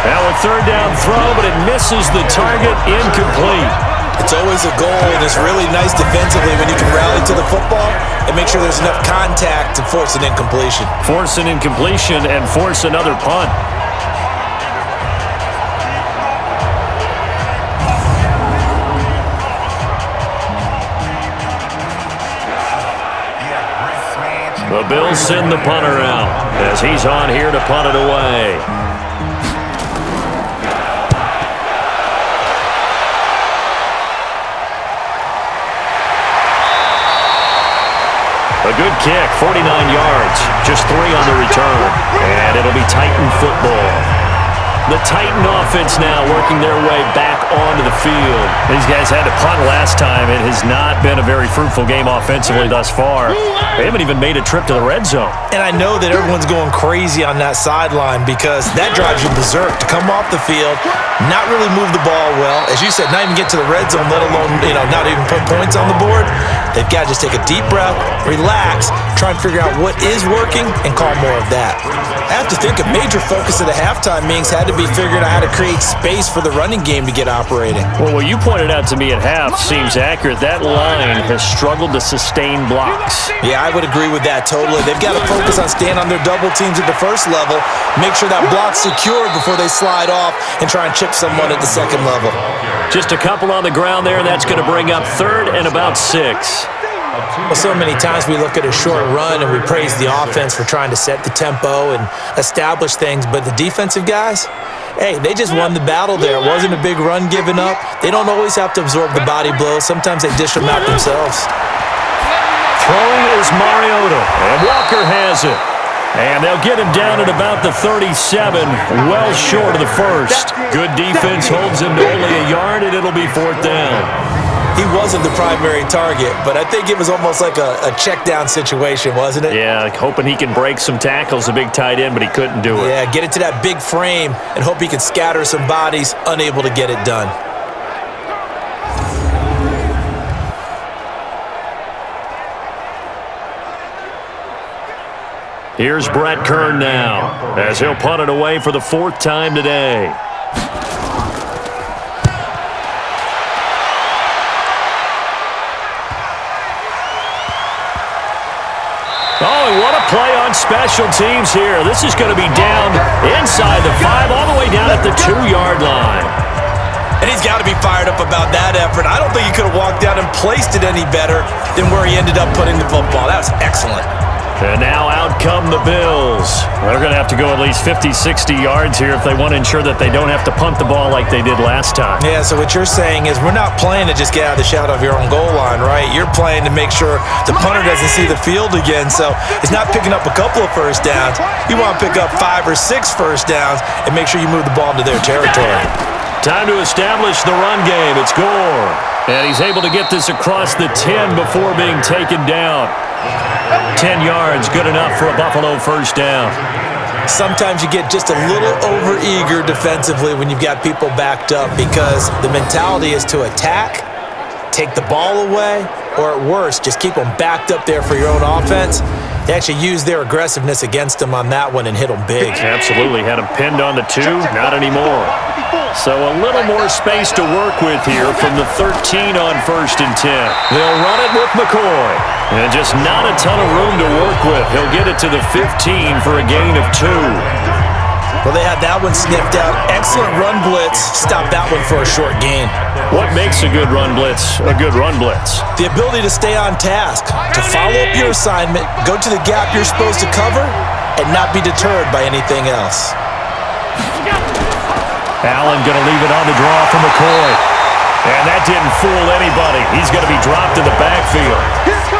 Now a 3rd down throw, but it misses the target, incomplete. It's always a goal, and it's really nice defensively when you can rally to the football and make sure there's enough contact to force an incompletion. Force an incompletion and force another punt. The Bills send the punter out as he's on here to punt it away. A good kick, 49 yards, just 3 on the return, and it'll be Titan football. The Titan offense now working their way back onto the field. These guys had to punt last time. It has not been a very fruitful game offensively thus far. They haven't even made a trip to the red zone. And I know that everyone's going crazy on that sideline because that drives you berserk to come off the field, not really move the ball well. As you said, not even get to the red zone, let alone, not even put points on the board. They've got to just take a deep breath, relax, try and figure out what is working and call more of that. I have to think a major focus of the halftime meetings had to be figuring out how to create space for the running game to get operating. Well, what you pointed out to me at half seems accurate. That line has struggled to sustain blocks. Yeah, I would agree with that totally. They've got to focus on staying on their double teams at the first level, make sure that block's secure before they slide off and try and chip someone at the second level. Just a couple on the ground there, and that's going to bring up 3rd and about 6. Well, so many times we look at a short run and we praise the offense for trying to set the tempo and establish things, but the defensive guys, hey, they just won the battle there. It wasn't a big run given up. They don't always have to absorb the body blows. Sometimes they dish them out themselves. Throwing is Mariota, and Walker has it. And they'll get him down at about the 37, well short of the first. Good defense holds him to only a yard, and it'll be 4th down. He wasn't the primary target, but I think it was almost like a check down situation, wasn't it? Yeah, hoping he can break some tackles, a big tight end, but he couldn't do it. Yeah, get it to that big frame and hope he can scatter some bodies, unable to get it done. Here's Brett Kern now, as he'll punt it away for the 4th time today. Oh, and what a play on special teams here. This is going to be down inside the 5, all the way down at the 2-yard line. And he's got to be fired up about that effort. I don't think he could have walked down and placed it any better than where he ended up putting the football. That was excellent. And now out come the Bills. They're going to have to go at least 50, 60 yards here if they want to ensure that they don't have to punt the ball like they did last time. Yeah, so what you're saying is we're not playing to just get out of the shadow of your own goal line, right? You're playing to make sure the punter doesn't see the field again. So it's not picking up a couple of first downs. You want to pick up 5 or 6 first downs and make sure you move the ball into their territory. Time to establish the run game. It's Gore. And he's able to get this across the 10 before being taken down. 10 yards, good enough for a Buffalo first down. Sometimes you get just a little over-eager defensively when you've got people backed up because the mentality is to attack, take the ball away, or at worst, just keep them backed up there for your own offense. They actually used their aggressiveness against them on that one and hit them big. Absolutely. Had them pinned on the 2. Not anymore. So a little more space to work with here from the 13 on 1st and 10. They'll run it with McCoy. And just not a ton of room to work with. He'll get it to the 15 for a gain of 2. Well, they had that one sniffed out. Excellent run blitz. Stop that one for a short gain. What makes a good run blitz a good run blitz? The ability to stay on task, to follow up your assignment, go to the gap you're supposed to cover, and not be deterred by anything else. Allen going to leave it on the draw for McCoy. And that didn't fool anybody. He's going to be dropped in the backfield.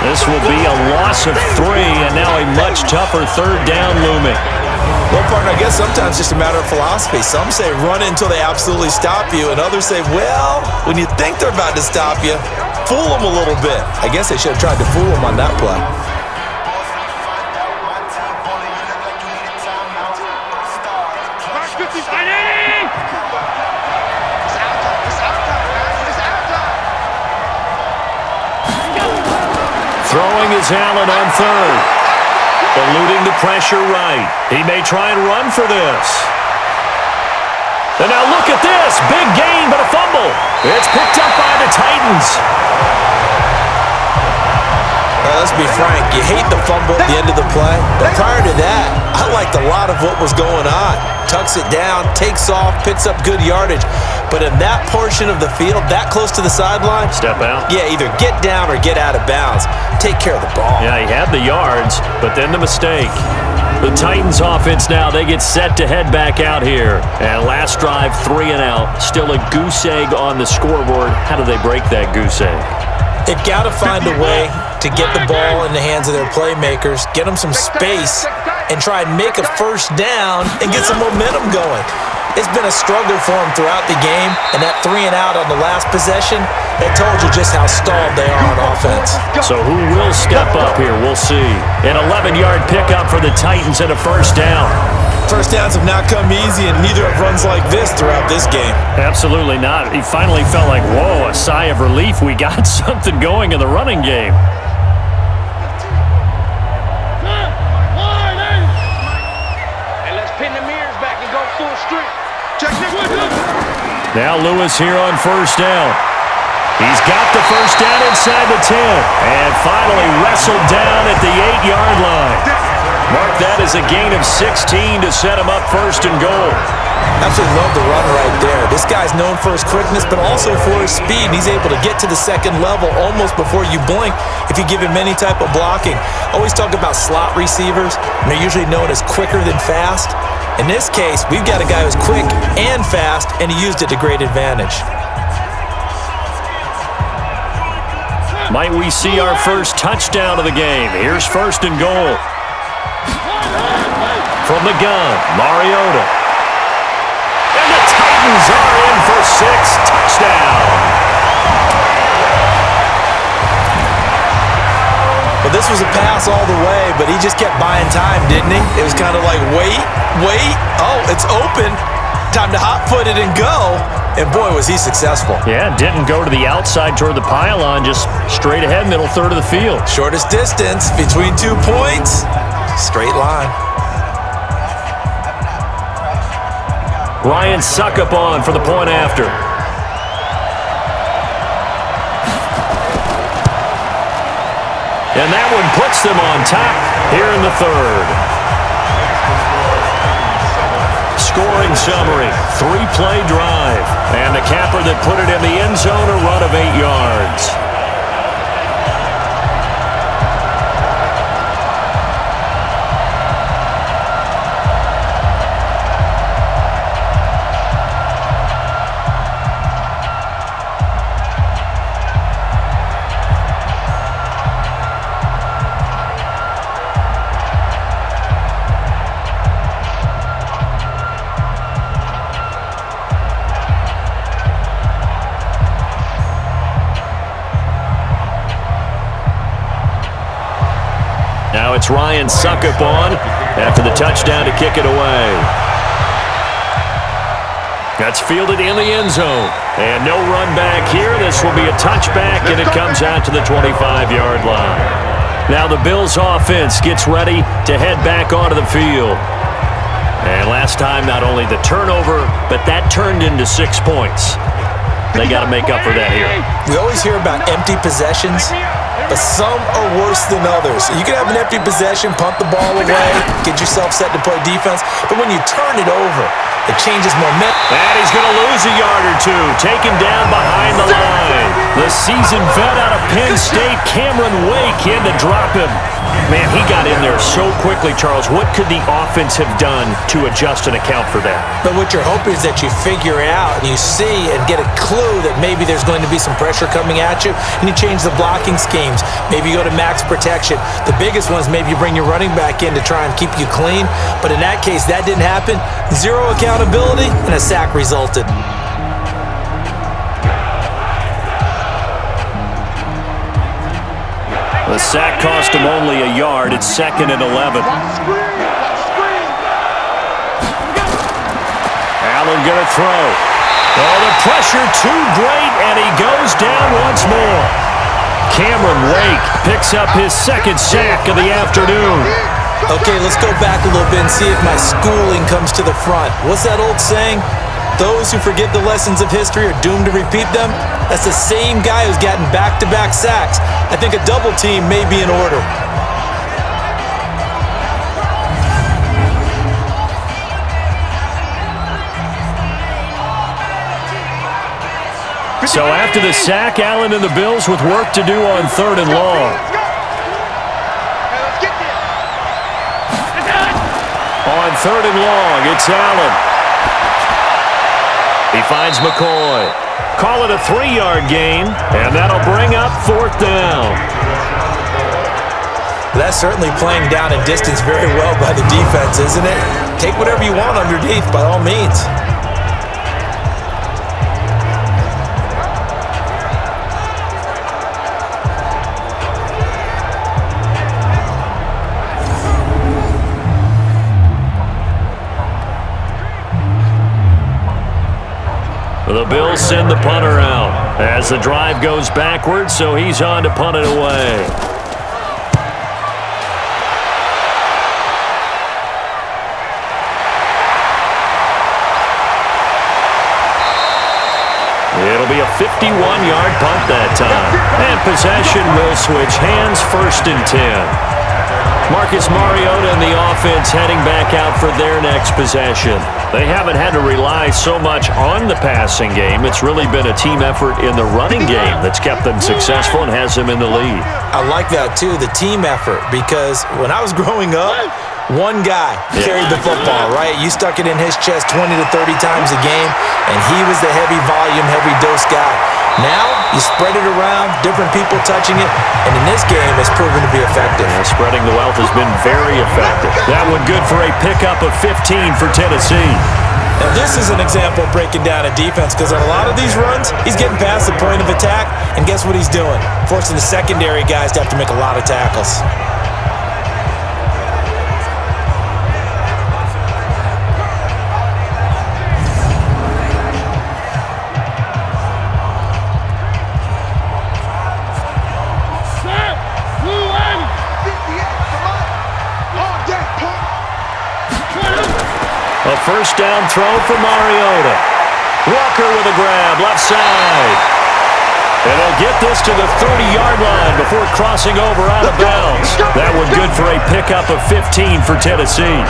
This will be a loss of 3, and now a much tougher 3rd down looming. Well, partner, I guess sometimes it's just a matter of philosophy. Some say run it until they absolutely stop you, and others say, well, when you think they're about to stop you, fool them a little bit. I guess they should have tried to fool them on that play. Throwing is Allen on 3rd. Eluding the pressure right. He may try and run for this. And now look at this. Big gain, but a fumble. It's picked up by the Titans. Let's be frank. You hate the fumble at the end of the play. But prior to that, I liked a lot of what was going on. Tucks it down, takes off, picks up good yardage. But in that portion of the field, that close to the sideline, step out. Yeah, either get down or get out of bounds. Take care of the ball. Yeah, he had the yards, but then the mistake. The Titans offense now, they get set to head back out here. And last drive, 3 and out. Still a goose egg on the scoreboard. How do they break that goose egg? They've got to find a way to get the ball in the hands of their playmakers, get them some space, and try and make a first down and get some momentum going. It's been a struggle for them throughout the game, and that 3 and out on the last possession, that told you just how stalled they are on offense. So who will step up here? We'll see. An 11-yard pickup for the Titans and a first down. First downs have not come easy, and neither have runs like this throughout this game. Absolutely not. He finally felt like, whoa, a sigh of relief. We got something going in the running game. Now Lewis here on first down. He's got the first down inside the 10. And finally wrestled down at the 8-yard line. Mark that as a gain of 16 to set him up first and goal. Absolutely love the run right there. This guy's known for his quickness, but also for his speed. He's able to get to the second level almost before you blink if you give him any type of blocking. Always talk about slot receivers, and they're usually known as quicker than fast. In this case, we've got a guy who's quick and fast, and he used it to great advantage. Might we see our first touchdown of the game? Here's first and goal. From the gun, Mariota. And the Titans are in for 6. Touchdown. Well, this was a pass all the way, but he just kept buying time, didn't he? It was kind of like, wait. Oh, it's open. Time to hot-foot it and go. And boy, was he successful. Yeah, didn't go to the outside toward the pylon, just straight ahead, middle third of the field. Shortest distance between 2 points. Straight line. Ryan Suckup on for the point after. And that one puts them on top here in the third. Scoring summary, 3-play drive. And the capper that put it in the end zone, a run of 8 yards. Now it's Ryan Suckup on after the touchdown to kick it away. That's fielded in the end zone. And no run back here. This will be a touchback, and it comes out to the 25-yard line. Now the Bills offense gets ready to head back onto the field. And last time, not only the turnover, but that turned into 6 points. They got to make up for that here. We always hear about empty possessions, but some are worse than others. You can have an empty possession, punt the ball away, get yourself set to play defense, but when you turn it over, it changes momentum. And he's going to lose a yard or two, taken down behind the line. The seasoned vet out of Penn State, Cameron Wake, in to drop him. Man, he got in there so quickly, Charles. What could the offense have done to adjust and account for that? But what you're hoping is that you figure out and you see and get a clue that maybe there's going to be some pressure coming at you, and you change the blocking schemes. Maybe you go to max protection. The biggest one is maybe you bring your running back in to try and keep you clean. But in that case, that didn't happen. Zero accountability, and a sack resulted. The sack cost him only a yard. It's 2nd and 11. Allen going to throw. Oh, the pressure too great, and he goes down once more. Cameron Wake picks up his 2nd sack of the afternoon. Okay, let's go back a little bit and see if my schooling comes to the front. What's that old saying? Those who forget the lessons of history are doomed to repeat them. That's the same guy who's gotten back-to-back sacks. I think a double team may be in order. So after the sack, Allen and the Bills with work to do on 3rd and long. On 3rd and long, it's Allen. He finds McCoy. Call it a 3-yard gain, and that'll bring up 4th down. That's certainly playing down in distance very well by the defense, isn't it? Take whatever you want underneath, by all means. The Bills send the punter out as the drive goes backwards, so he's on to punt it away. It'll be a 51-yard punt that time. And possession will switch hands, 1st and 10. Marcus Mariota and the offense heading back out for their next possession. They haven't had to rely so much on the passing game. It's really been a team effort in the running game that's kept them successful and has them in the lead. I like that, too, the team effort, because when I was growing up, one guy carried the football, right? You stuck it in his chest 20 to 30 times a game, and he was the heavy volume, heavy dose guy. Now, you spread it around, different people touching it, and in this game, it's proven to be effective. Yeah, spreading the wealth has been very effective. That one good for a pickup of 15 for Tennessee. Now, this is an example of breaking down a defense, because on a lot of these runs, he's getting past the point of attack, and guess what he's doing? Forcing the secondary guys to have to make a lot of tackles. A first down throw for Mariota. Walker with a grab, left side. And he'll get this to the 30-yard line before crossing over out of bounds. That one good for a pickup of 15 for Tennessee.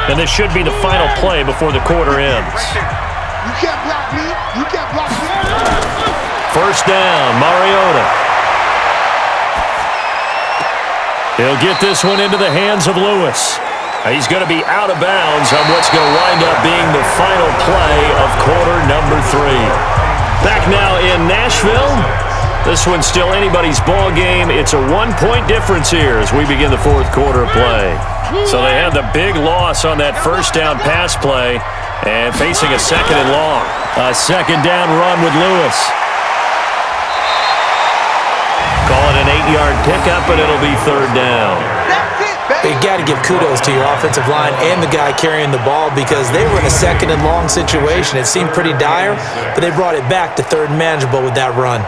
And this should be the final play before the quarter ends. You can't block me. You can't block me. First down, Mariota. He'll get this one into the hands of Lewis. He's going to be out of bounds on what's going to wind up being the final play of quarter number 3. Back now in Nashville. This one's still anybody's ball game. It's a 1-point difference here as we begin the 4th quarter of play. So they had the big loss on that first down pass play and facing a 2nd and long. A 2nd down run with Lewis. Call it an 8-yard pickup, but it'll be 3rd down. You got to give kudos to your offensive line and the guy carrying the ball, because they were in a 2nd and long situation. It seemed pretty dire, but they brought it back to 3rd and manageable with that run.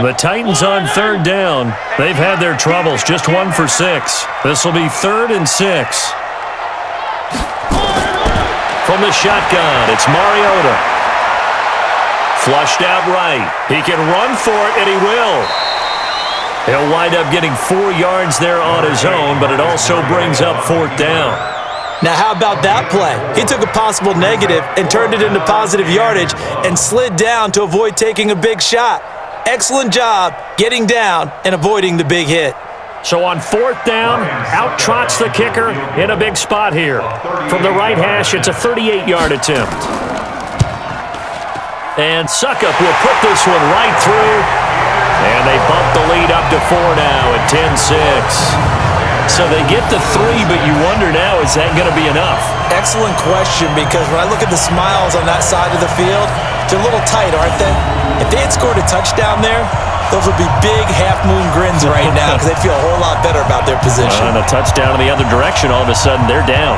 The Titans on 3rd down. They've had their troubles, just 1 for 6. This will be 3rd and 6. From the shotgun, it's Mariota. Flushed out right. He can run for it, and he will. He'll wind up getting 4 yards there on his own, but it also brings up 4th down. Now, how about that play? He took a possible negative and turned it into positive yardage and slid down to avoid taking a big shot. Excellent job getting down and avoiding the big hit. So on 4th down, out trots the kicker in a big spot here. From the right hash, it's a 38-yard attempt. And Suckup will put this one right through. And they bump the lead up to 4 now at 10-6. So they get the 3, but you wonder now, is that going to be enough? Excellent question, because when I look at the smiles on that side of the field, they're a little tight, aren't they? If they had scored a touchdown there, those would be big half-moon grins right now, because they'd feel a whole lot better about their position. And a touchdown in the other direction, all of a sudden they're down.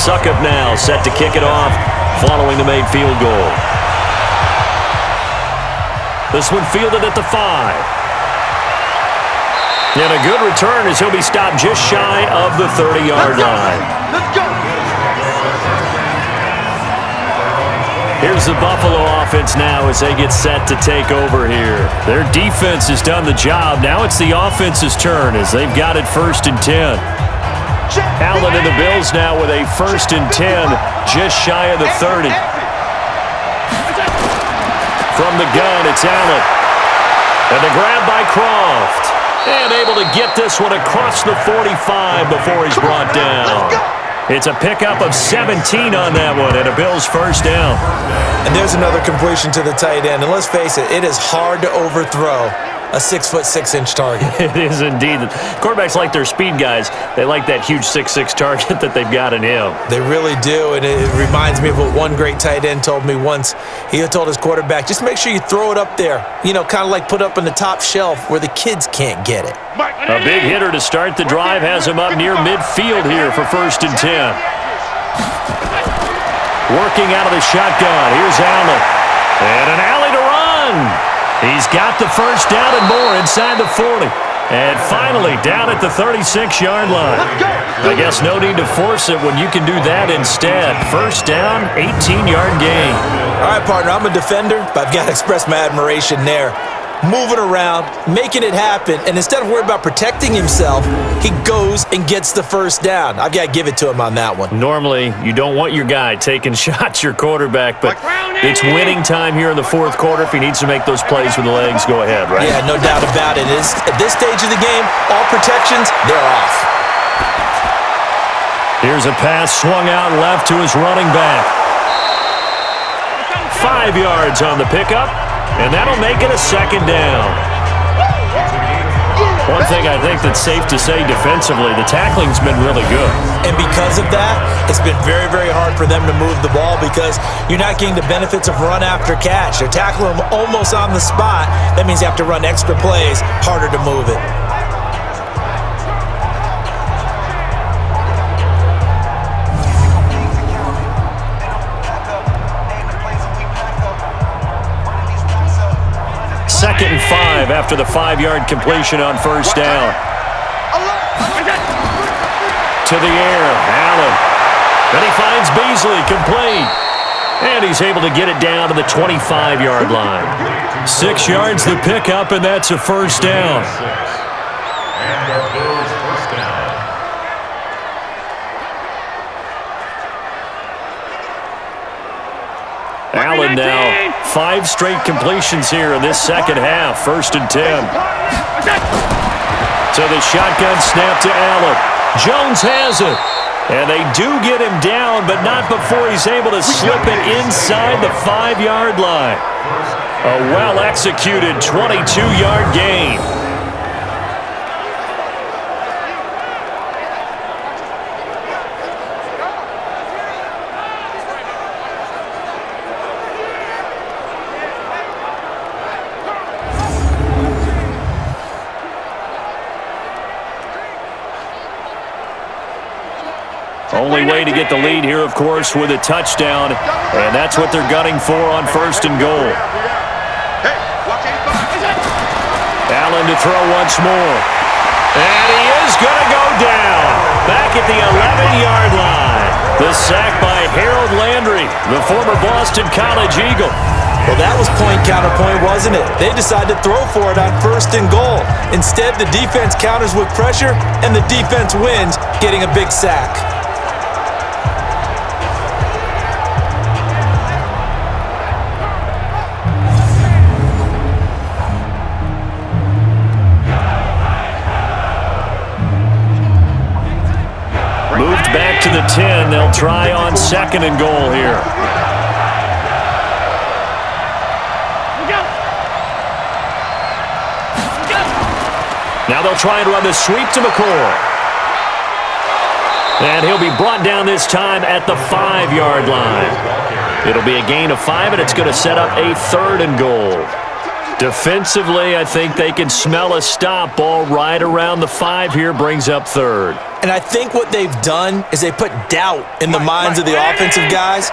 Suckup now set to kick it off following the made field goal. This one fielded at the 5. And a good return as he'll be stopped just shy of the 30-yard line. Let's go. Here's the Buffalo offense now as they get set to take over here. Their defense has done the job. Now it's the offense's turn as they've got it 1st and 10. Allen and the Bills now with a 1st and 10, just shy of the 30. From the gun, it's Allen. And the grab by Croft. And able to get this one across the 45 before he's brought down. It's a pickup of 17 on that one and a Bills first down. And there's another completion to the tight end. And let's face it, it is hard to overthrow a 6'6" target. It is indeed. Quarterbacks like their speed guys. They like that huge 6'6" target that they've got in him. They really do, and it reminds me of what one great tight end told me once. He told his quarterback, just make sure you throw it up there. You know, kind of like put up on the top shelf where the kids can't get it. A big hitter to start the drive has him up near midfield here for 1st and 10. Working out of the shotgun. Here's Allen. And an alley to run. He's got the first down and more inside the 40. And finally down at the 36-yard line. I guess no need to force it when you can do that instead. First down, 18-yard gain. All right, partner, I'm a defender, but I've got to express my admiration there. Moving around, making it happen, and instead of worrying about protecting himself, he goes and gets the first down. I've got to give it to him on that one. Normally, you don't want your guy taking shots, your quarterback, but it's winning time here in the 4th quarter. If he needs to make those plays with the legs, go ahead, right? Yeah, no doubt about it. At this stage of the game, all protections, they're off. Here's a pass swung out left to his running back. 5 yards on the pickup. And that'll make it a 2nd down. One thing I think that's safe to say defensively, the tackling's been really good. And because of that, it's been very, very hard for them to move the ball because you're not getting the benefits of run after catch. They're tackling them almost on the spot. That means you have to run extra plays, harder to move it. Second and 5 after the 5-yard completion on first down. To the air, Allen. Then he finds Beasley, complete. And he's able to get it down to the 25-yard line. 6 yards the pickup, and that's a first down. And the Bills first down. Allen now, 5 straight completions here in this second half. 1st and 10. So the shotgun snap to Allen. Jones has it. And they do get him down, but not before he's able to slip it inside the 5-yard line. A well-executed 22-yard gain. Only way to get the lead here, of course, with a touchdown, and that's what they're gunning for on 1st and goal. Allen to throw once more. And he is going to go down back at the 11-yard line. The sack by Harold Landry, the former Boston College Eagle. Well, that was point counterpoint, wasn't it? They decided to throw for it on 1st and goal. Instead, the defense counters with pressure, and the defense wins, getting a big sack. Moved back to the 10. They'll try on 2nd and goal here. Now they'll try and run the sweep to McCoy. And he'll be brought down this time at the 5-yard line. It'll be a gain of 5, and it's going to set up a 3rd and goal. Defensively, I think they can smell a stop ball right around the 5 here, brings up 3rd. And I think what they've done is they put doubt in the minds of the offensive guys.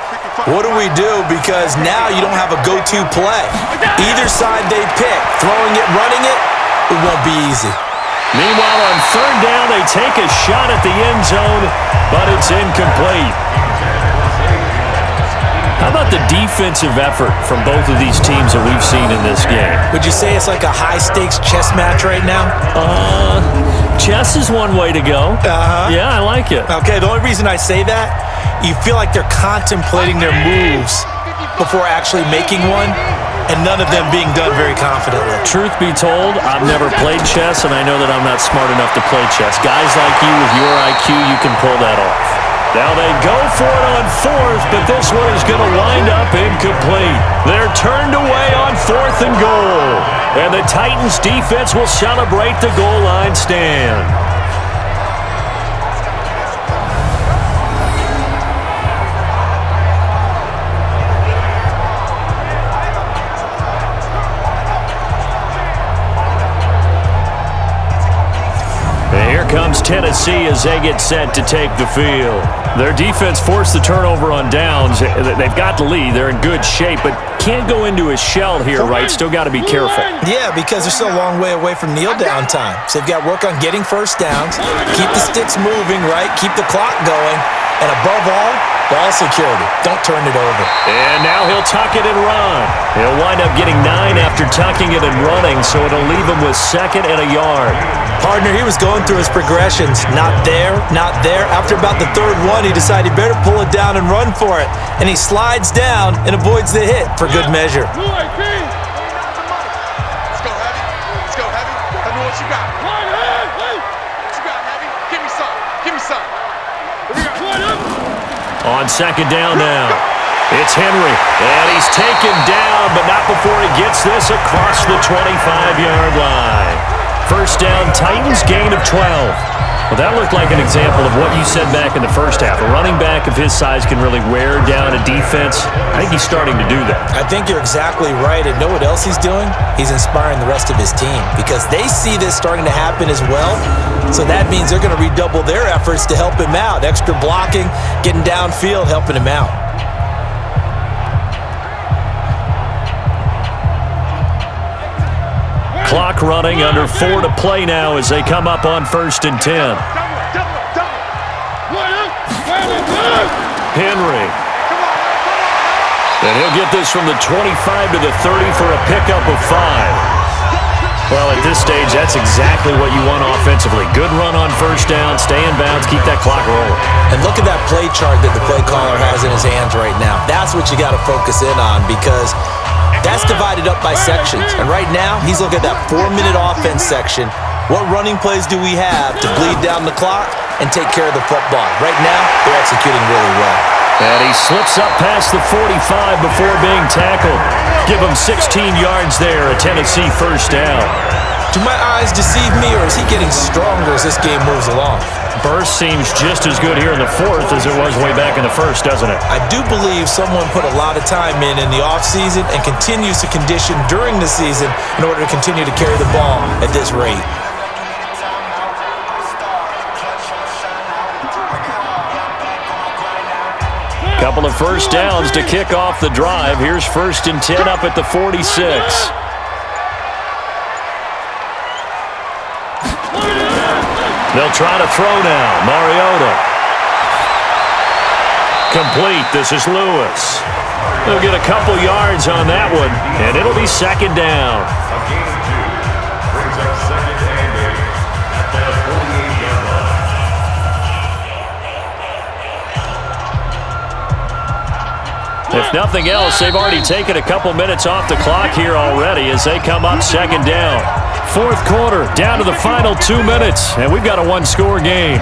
What do we do? Because now you don't have a go-to play. Either side they pick, throwing it, running it, it won't be easy. Meanwhile, on 3rd down, they take a shot at the end zone, but it's incomplete. How about the defensive effort from both of these teams that we've seen in this game? Would you say it's like a high-stakes chess match right now? Chess is one way to go. Yeah, I like it. Okay, the only reason I say that, you feel like they're contemplating their moves before actually making one, and none of them being done very confidently. Truth be told, I've never played chess, and I know that I'm not smart enough to play chess. Guys like you with your IQ, you can pull that off. Now they go for it on fourth, but this one is going to wind up incomplete. They're turned away on 4th and goal. And the Titans defense will celebrate the goal line stand. Comes Tennessee as they get set to take the field. Their defense forced the turnover on downs. They've got the lead. They're in good shape, but can't go into a shell here, right? Still got to be careful. Yeah, because they're still a long way away from kneel down time. So they've got to work on getting first downs, keep the sticks moving, right? Keep the clock going, and above all, ball security. Don't turn it over. And now he'll tuck it and run. He'll wind up getting 9 after tucking it and running, so it'll leave him with 2nd and a yard. Partner, he was going through his progressions. Not there, not there. After about the 3rd one, he decided he better pull it down and run for it. And he slides down and avoids the hit for good measure. Let's go, Heavy. Let's go, Heavy. Tell me what you got. What you got, Heavy? Give me some. Give me some. On 2nd down now. It's Henry. And he's taken down, but not before he gets this across the 25-yard line. First down, Titans, gain of 12. Well, that looked like an example of what you said back in the first half. A running back of his size can really wear down a defense. I think he's starting to do that. I think you're exactly right. And know what else he's doing? He's inspiring the rest of his team because they see this starting to happen as well. So that means they're going to redouble their efforts to help him out. Extra blocking, getting downfield, helping him out. Clock running, under 4 to play now as they come up on 1st and 10. Henry. And he'll get this from the 25 to the 30 for a pickup of 5. Well, at this stage, that's exactly what you want offensively. Good run on 1st down, stay in bounds, keep that clock rolling. And look at that play chart that the play caller has in his hands right now. That's what you got to focus in on because that's divided up by sections. And right now, he's looking at that 4-minute offense section. What running plays do we have to bleed down the clock and take care of the football? Right now, they're executing really well. And he slips up past the 45 before being tackled. Give him 16 yards there, a Tennessee first down. Do my eyes deceive me, or is he getting stronger as this game moves along? Burst seems just as good here in the 4th as it was way back in the 1st, doesn't it? I do believe someone put a lot of time in the offseason and continues to condition during the season in order to continue to carry the ball at this rate. Couple of first downs to kick off the drive. Here's 1st and 10 up at the 46. They'll try to throw now. Mariota. Complete. This is Lewis. They'll get a couple yards on that one, and it'll be 2nd down. A gain of 2. Brings up 2nd and 8 at the 48-yard line. If nothing else, they've already taken a couple minutes off the clock here already as they come up 2nd down. 4th quarter, down to the final 2 minutes, and we've got a 1-score game.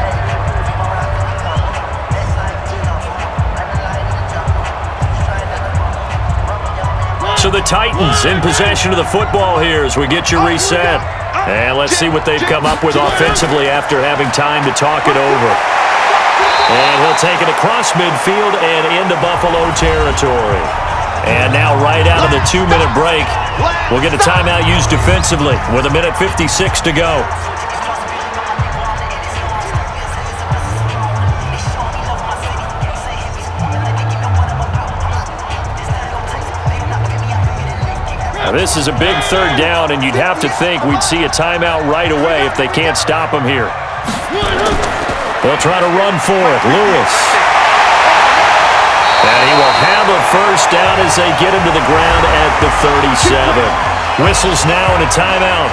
So the Titans in possession of the football here as we get you reset. And let's see what they've come up with offensively after having time to talk it over. And he'll take it across midfield and into Buffalo territory. And now right out of the 2-minute break, we'll get a timeout used defensively with 1:56 to go. Now this is a big 3rd down, and you'd have to think we'd see a timeout right away if they can't stop him here. They'll try to run for it. Lewis. And he will have a first down as they get him to the ground at the 37. Whistles now and a timeout.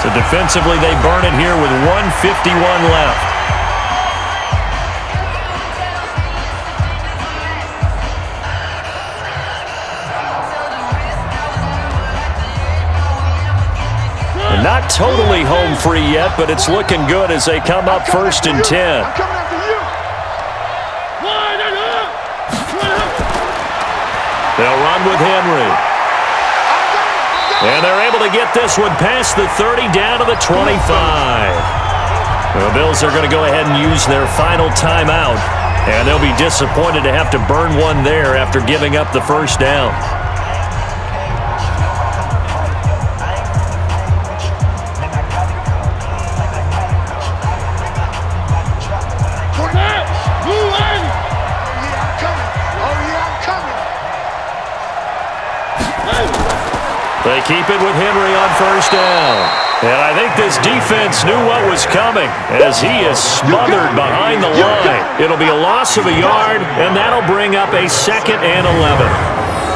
So defensively, they burn it here with 1:51 left. Not totally home free yet, but it's looking good as they come up 1st and 10. They'll run with Henry. And they're able to get this one past the 30 down to the 25. The Bills are going to go ahead and use their final timeout. And they'll be disappointed to have to burn one there after giving up the first down. They keep it with Henry on first down. And I think this defense knew what was coming as he is smothered behind the line. It'll be a loss of a yard, and that'll bring up a 2nd and 11.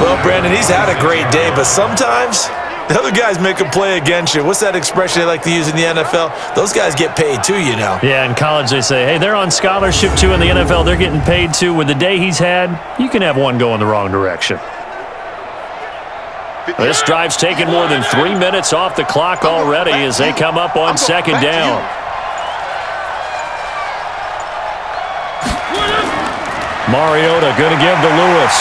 Well, Brandon, he's had a great day, but sometimes the other guys make a play against you. What's that expression they like to use in the NFL? Those guys get paid too, you know. Yeah, in college they say, hey, they're on scholarship too. In the NFL, they're getting paid too. With the day he's had, you can have one go in the wrong direction. This drive's taken more than 3 minutes off the clock already as they come up on 2nd down. Mariota going to give to Lewis.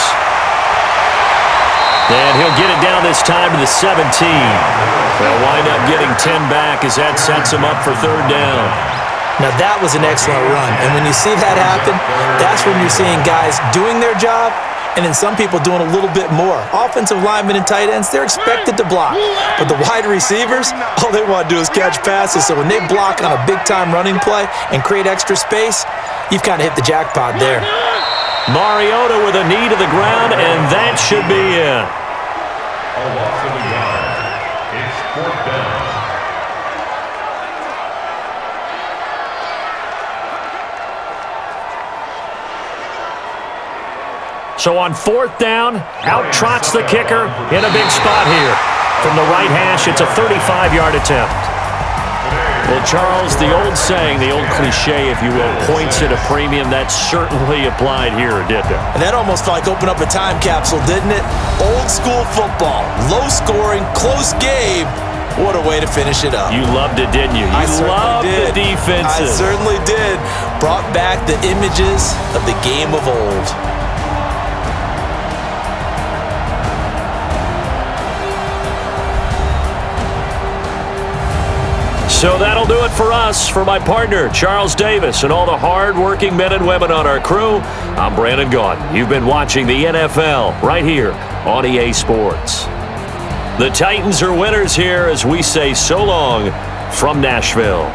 And he'll get it down this time to the 17. They'll wind up getting 10 back as that sets him up for 3rd down. Now, that was an excellent run. And when you see that happen, that's when you're seeing guys doing their job and then some people doing a little bit more. Offensive linemen and tight ends, they're expected to block. But the wide receivers, all they want to do is catch passes. So when they block on a big-time running play and create extra space, you've kind of hit the jackpot there. Mariota with a knee to the ground, and that should be it. A loss of a yard. It's 4th down. So on 4th down, out trots the kicker in a big spot here. From the right hash, it's a 35-yard attempt. Well, Charles, the old saying, the old cliche, if you will, points at a premium, that certainly applied here, didn't it? And that almost like opened up a time capsule, didn't it? Old school football, low scoring, close game. What a way to finish it up. You loved it, didn't you? You loved the defenses. I certainly did. Brought back the images of the game of old. So that'll do it for us. For my partner, Charles Davis, and all the hard-working men and women on our crew, I'm Brandon Gaudin. You've been watching the NFL right here on EA Sports. The Titans are winners here as we say so long from Nashville.